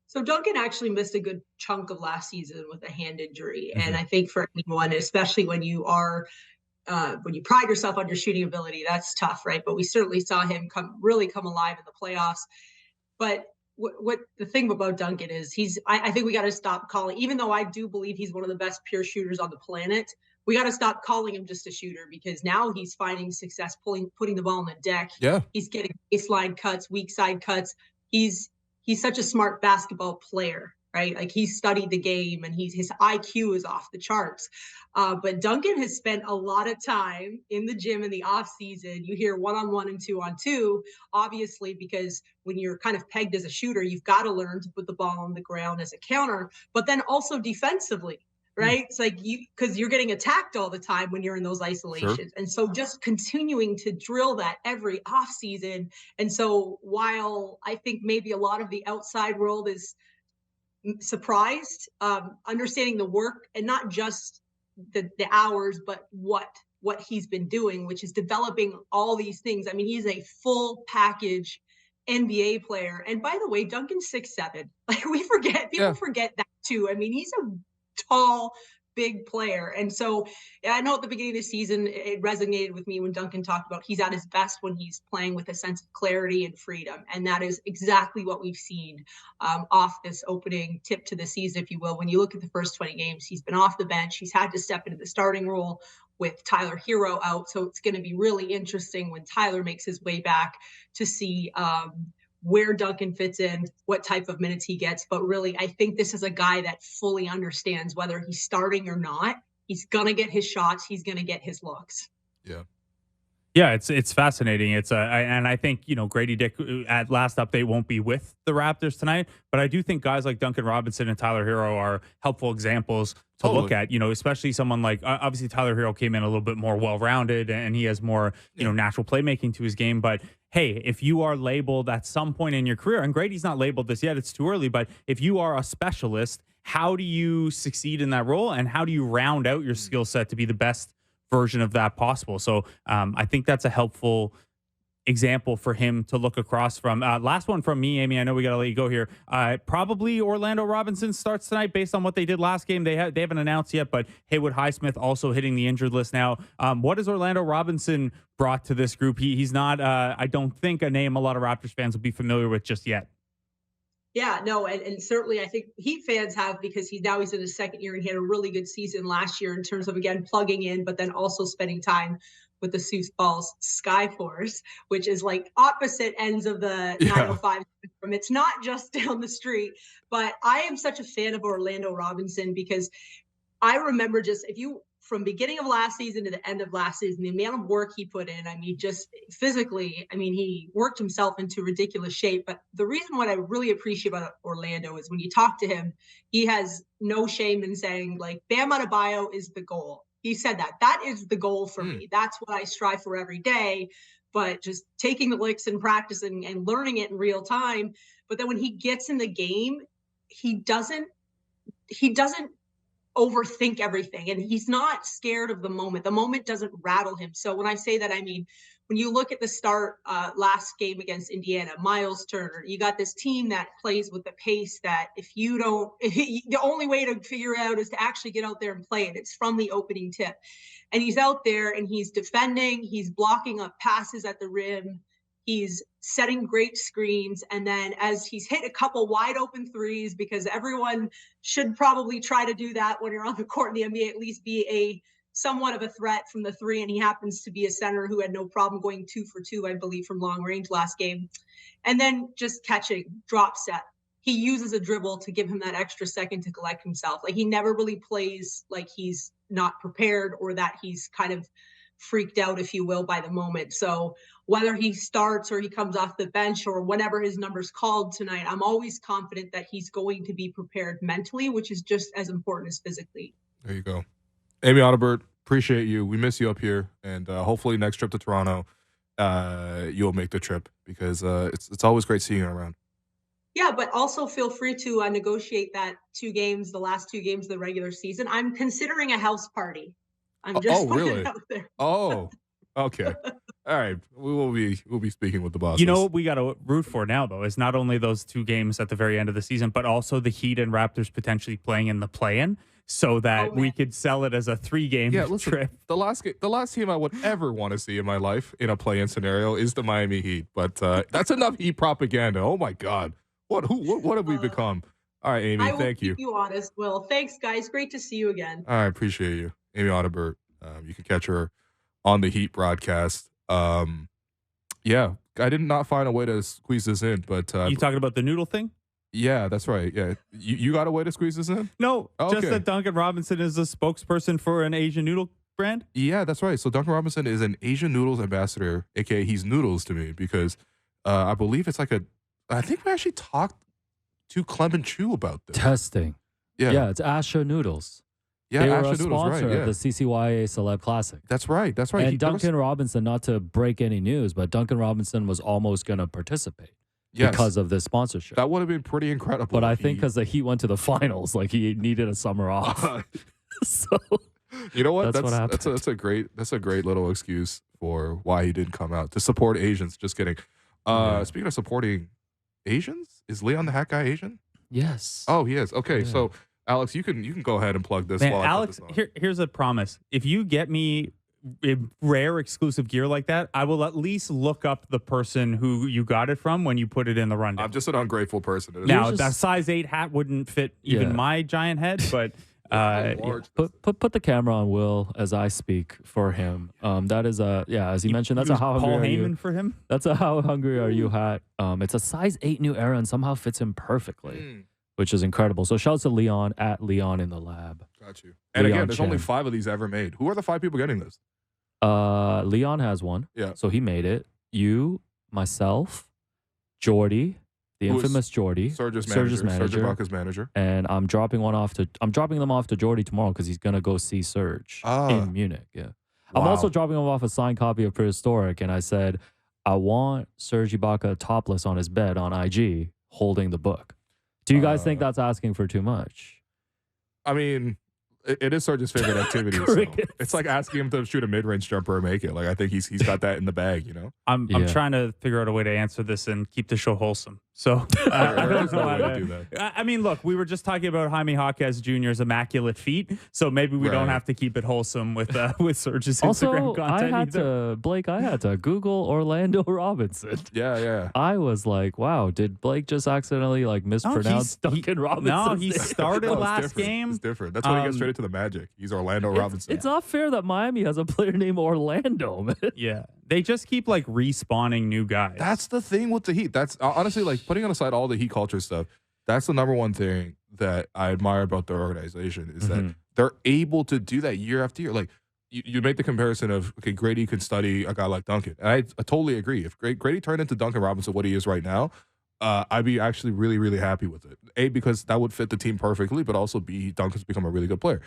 So Duncan actually missed a good chunk of last season with a hand injury, and I think for anyone, especially when you pride yourself on your shooting ability, that's tough, right? But we certainly saw him come alive in the playoffs. But what the thing about Duncan is I think we got to stop calling, even though I do believe he's one of the best pure shooters on the planet, we got to stop calling him just a shooter, because now he's finding success putting the ball on the deck. Yeah. He's getting baseline cuts, weak side cuts. He's such a smart basketball player, right? Like he's studied the game, and his IQ is off the charts. But Duncan has spent a lot of time in the gym in the off season. You hear 1-on-1 and 2-on-2, obviously, because when you're kind of pegged as a shooter, you've got to learn to put the ball on the ground as a counter, but then also defensively, right? It's like because you're getting attacked all the time when you're in those isolations. Sure. And so just continuing to drill that every off season. And so while I think maybe a lot of the outside world is surprised, understanding the work and not just the hours, but what he's been doing, which is developing all these things. I mean, he's a full package NBA player. And by the way, Duncan's 6'7". Like people forget that too. I mean, he's a tall, big player. And so I know at the beginning of the season, it resonated with me when Duncan talked about he's at his best when he's playing with a sense of clarity and freedom. And that is exactly what we've seen off this opening tip to the season, if you will. When you look at the first 20 games, he's been off the bench. He's had to step into the starting role with Tyler Hero out. So it's going to be really interesting when Tyler makes his way back to see where Duncan fits in, what type of minutes he gets. But really, I think this is a guy that fully understands whether he's starting or not. He's going to get his shots. He's going to get his looks. Yeah. Yeah, it's fascinating. And I think, Grady Dick at last update won't be with the Raptors tonight, but I do think guys like Duncan Robinson and Tyler Hero are helpful examples to look at, especially someone like, obviously Tyler Hero came in a little bit more well-rounded and he has more, natural playmaking to his game. But hey, if you are labeled at some point in your career, and Grady's not labeled this yet, it's too early, but if you are a specialist, how do you succeed in that role? And how do you round out your skill set to be the best version of that possible? So I think that's a helpful example for him to look across from. Last one from me, Amy. I know we got to let you go here. Probably Orlando Robinson starts tonight based on what they did last game. They haven't announced yet, but Haywood Highsmith also hitting the injured list now. What has Orlando Robinson brought to this group? He's not, I don't think, a name a lot of Raptors fans will be familiar with just yet. Yeah, no, and certainly I think Heat fans have, because he's in his second year and he had a really good season last year in terms of, again, plugging in, but then also spending time with the Sioux Falls Skyforce, which is like opposite ends of the 905 spectrum. It's not just down the street, but I am such a fan of Orlando Robinson because I remember from beginning of last season to the end of last season, the amount of work he put in, I mean, just physically, I mean, he worked himself into ridiculous shape. But the reason what I really appreciate about Orlando is when you talk to him, he has no shame in saying, like, Bam Adebayo is the goal. He said that is the goal for me. That's what I strive for every day. But just taking the licks and practicing and learning it in real time. But then when he gets in the game, he doesn't overthink everything, and he's not scared of the moment. The moment doesn't rattle him. So when I say that, I mean, when you look at the start last game against Indiana, Miles Turner, you got this team that plays with the pace that if you don't, the only way to figure it out is to actually get out there and play it. It's from the opening tip. And he's out there and he's defending, he's blocking up passes at the rim, he's setting great screens. And then as he's hit a couple wide open threes, because everyone should probably try to do that when you're on the court in the NBA, at least be a somewhat of a threat from the three. And he happens to be a center who had no problem going 2 for 2, I believe, from long range last game. And then just catching, drop set. He uses a dribble to give him that extra second to collect himself. Like, he never really plays like he's not prepared or that he's kind of freaked out, if you will, by the moment. So whether he starts or he comes off the bench or whenever his number's called tonight, I'm always confident that he's going to be prepared mentally, which is just as important as physically. There you go. Amy Audibert, appreciate you. We miss you up here. And hopefully next trip to Toronto, you'll make the trip because it's always great seeing you around. Yeah, but also feel free to negotiate that the last 2 games of the regular season. I'm considering a house party. I'm just really? Out there. Oh, okay. All right. We'll be speaking with the bosses. You know what we got to root for now, though, is not only those 2 games at the very end of the season, but also the Heat and Raptors potentially playing in the play-in so that we could sell it as a 3-game trip. The last team I would ever want to see in my life in a play-in scenario is the Miami Heat. But that's enough Heat propaganda. Oh, my God. What have we become? All right, Amy, thank you. Keep you honest, Will. Thanks, guys. Great to see you again. I appreciate you. Amy Audibert. You can catch her on the Heat broadcast. Yeah, I did not find a way to squeeze this in, but you talking about the noodle thing? Yeah, that's right. Yeah, you got a way to squeeze this in? No, just that Duncan Robinson is a spokesperson for an Asian noodle brand. Yeah, that's right. So Duncan Robinson is an Asian noodles ambassador, aka he's noodles to me because I believe it's like I think we actually talked to Clement Chu about this. Testing. Yeah, it's Asher Noodles. Yeah, they were Asher a Noodles, sponsor right, of the CCYA Celeb Classic. That's right. And Duncan Robinson, not to break any news, but Duncan Robinson was almost going to participate because of this sponsorship. That would have been pretty incredible. But I think because the Heat went to the finals, like he needed a summer off. So you know what? That's what happened. That's a great little excuse for why he didn't come out to support Asians. Just kidding. Speaking of supporting Asians, is Leon the Hat Guy Asian? Yes. Oh, he is. Okay, so Alex, you can go ahead and plug this. Man, Alex, here's a promise. If you get me rare exclusive gear like that, I will at least look up the person who you got it from when you put it in the rundown. I'm just an ungrateful person. Now, that size 8 hat wouldn't fit even my giant head, but put the camera on Will as I speak for him. That is as he mentioned, that's a how Paul hungry Heyman for him. That's a how hungry are you hat. It's a size 8 new era and somehow fits him perfectly. Which is incredible. So shout out to Leon at Leon in the Lab. Got you. And Leon again, there's Chen. only 5 of these ever made. Who are the 5 people getting this? Leon has one. Yeah. So he made it. You, myself, Jordy, the infamous Jordy, Serge's manager, Serge Ibaka's manager, and I'm dropping them off to Jordy tomorrow because he's gonna go see Serge in Munich. Yeah. Wow. I'm also dropping him off a signed copy of Prehistoric, and I said I want Serge Ibaka topless on his bed on IG holding the book. Do you guys think that's asking for too much? I mean, it is Serge's favorite activity. So it's like asking him to shoot a mid-range jumper and make it. Like I think he's got that in the bag, you know. I'm trying to figure out a way to answer this and keep the show wholesome. So I don't know how to do that. I mean, look, we were just talking about Jaime Jaquez Jr.'s immaculate feet, so maybe we don't have to keep it wholesome with Serge's Instagram content. Blake, I had to Google Orlando Robinson. Yeah. I was like, wow, did Blake just accidentally mispronounce Duncan Robinson? No, he started last game. It's different. That's why he gets traded to the Magic. He's Orlando Robinson. It's not fair that Miami has a player named Orlando, man. Yeah. They just keep respawning new guys. That's the thing with the Heat. That's honestly putting on aside all the Heat culture stuff. That's the number one thing that I admire about their organization is that they're able to do that year after year. Like you make the comparison of Grady could study a guy like Duncan, and I totally agree. If Grady turned into Duncan Robinson what he is right now, I'd be actually really really happy with it. A, because that would fit the team perfectly, but also B, Duncan's become a really good player.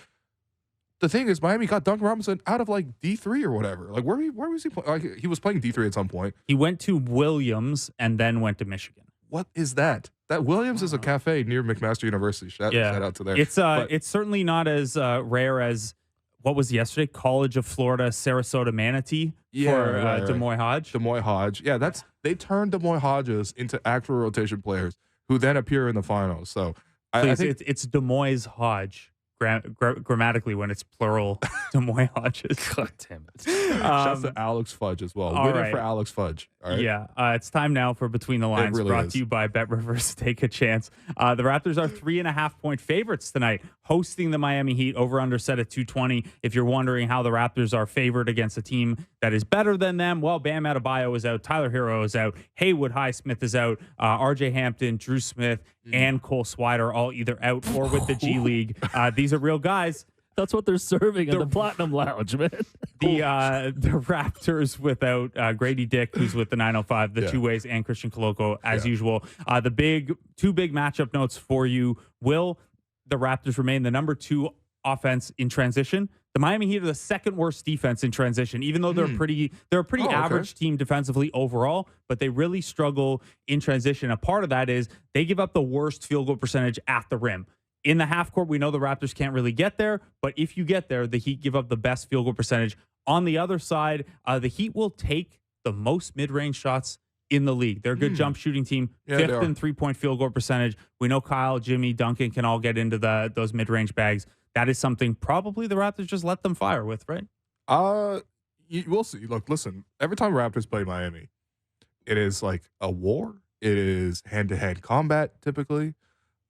The thing is, Miami got Duncan Robinson out of D3 or whatever. Where was he playing? He was playing D3 at some point. He went to Williams and then went to Michigan. What is that? That Williams is a cafe near McMaster University. Shout out to there. It's certainly not as rare as what was yesterday? College of Florida, Sarasota Manatee for Demoy Hodge. Demoy Hodge. Yeah, they turned Demoy Hodges into actual rotation players who then appear in the finals. So I think it's Demoy's Hodge. Grammatically, when it's plural, Demoy Hodges. God damn it. Shouts to Alex Fudge as well. Winner for Alex Fudge. All right? Yeah, it's time now for Between the Lines, really brought to you by Bet Rivers. Take a chance. The Raptors are 3.5-point favorites tonight, hosting the Miami Heat. Over under set at 220. If you're wondering how the Raptors are favored against a team that is better than them, well, Bam Adebayo is out, Tyler Hero is out, Haywood Highsmith is out, RJ Hampton, Drew Smith, and Cole Swider all either out or with the G League. These are real guys. That's what they're serving in the Platinum Lounge, man. The Raptors without Grady Dick, who's with the 905, the two ways, and Christian Coloco as usual. The two big matchup notes for you. Will the Raptors remain the number 2 offense in transition? The Miami Heat are the second worst defense in transition, even though they're a pretty average team defensively overall, but they really struggle in transition. A part of that is they give up the worst field goal percentage at the rim. In the half court, we know the Raptors can't really get there, but if you get there, the Heat give up the best field goal percentage. On the other side, the Heat will take the most mid-range shots in the league. They're a good jump shooting team, 5th in 3-point field goal percentage. We know Kyle, Jimmy, Duncan can all get into those mid-range bags. That is something probably the Raptors just let them fire with, right? We'll see. Look, listen, every time Raptors play Miami, it is like a war. It is hand-to-hand combat, typically.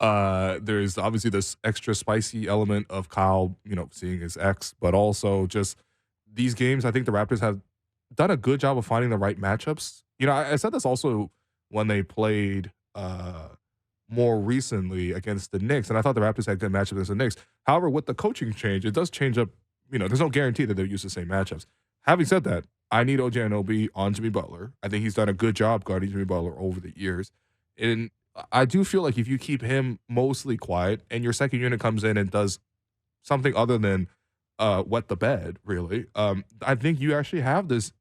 There's obviously this extra spicy element of Kyle, seeing his ex, but also just these games, I think the Raptors have done a good job of finding the right matchups. I said this also when they played more recently against the Knicks, and I thought the Raptors had good matchups against the Knicks. However, with the coaching change, it does change up. There's no guarantee that they'll use the same matchups. Having said that, I need OG Anunoby on Jimmy Butler. I think he's done a good job guarding Jimmy Butler over the years. And I do feel like if you keep him mostly quiet and your second unit comes in and does something other than wet the bed, really, I think you actually have this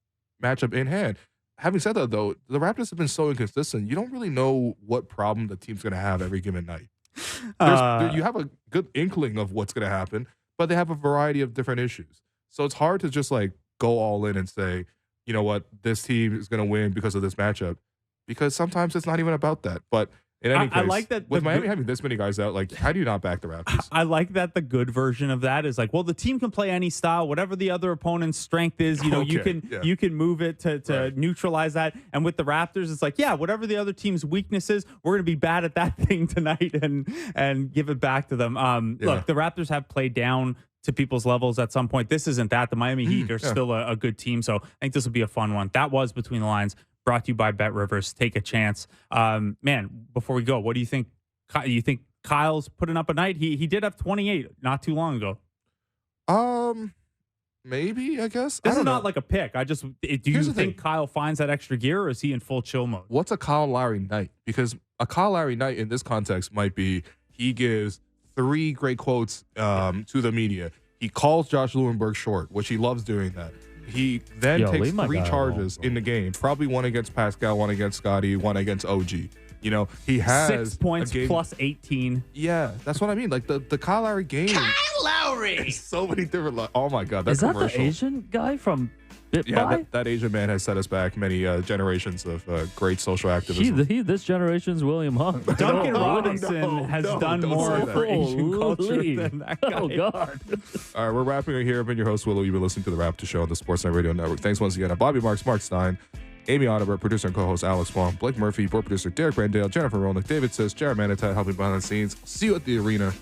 matchup in hand. Having said that, though, the Raptors have been so inconsistent. You don't really know what problem the team's going to have every given night. You have a good inkling of what's going to happen, but they have a variety of different issues. So it's hard to just go all in and say, you know what, this team is going to win because of this matchup, because sometimes it's not even about that. But in any case, I like that with Miami having this many guys out, how do you not back the Raptors? I like that the good version of that is the team can play any style, whatever the other opponent's strength is. You can move it to neutralize that. And with the Raptors, it's whatever the other team's weakness is, we're going to be bad at that thing tonight and give it back to them. Look, the Raptors have played down to people's levels at some point. This isn't that. The Miami Heat are still a good team, so I think this will be a fun one. That was Between the Lines, brought to you by Bet Rivers. Take a chance. Man, before we go, what do you think? You think Kyle's putting up a night? He did have 28 not too long ago. Maybe, I guess. This is not like a pick. Do you think Kyle finds that extra gear, or is he in full chill mode? What's a Kyle Lowry night? Because a Kyle Lowry night in this context might be he gives 3 great quotes to the media. He calls Josh Lewenberg short, which he loves doing that. He then takes 3 charges in the game, probably one against Pascal, one against Scotty, one against OG. He has 6 points plus 18. Yeah, that's what I mean. The Kyle Lowry game. Kyle Lowry! So many different. Oh my God, that's Is that the Asian guy from that Asian man has set us back many generations of great social activism. This generation's William Hung. Duncan Robinson has done more for Asian culture than that guy. Oh, God. All right, we're wrapping it here. I've been your host, Willow. You've been listening to The Raptor Show on the Sportsnet Radio Network. Thanks once again to Bobby Marks, Marc Stein, Amy Audibert, producer and co-host Alex Wong, Blake Murphy, board producer Derek Brandale, Jennifer Rolnick, David Sis, Jared Manitat, helping behind the scenes. See you at the arena.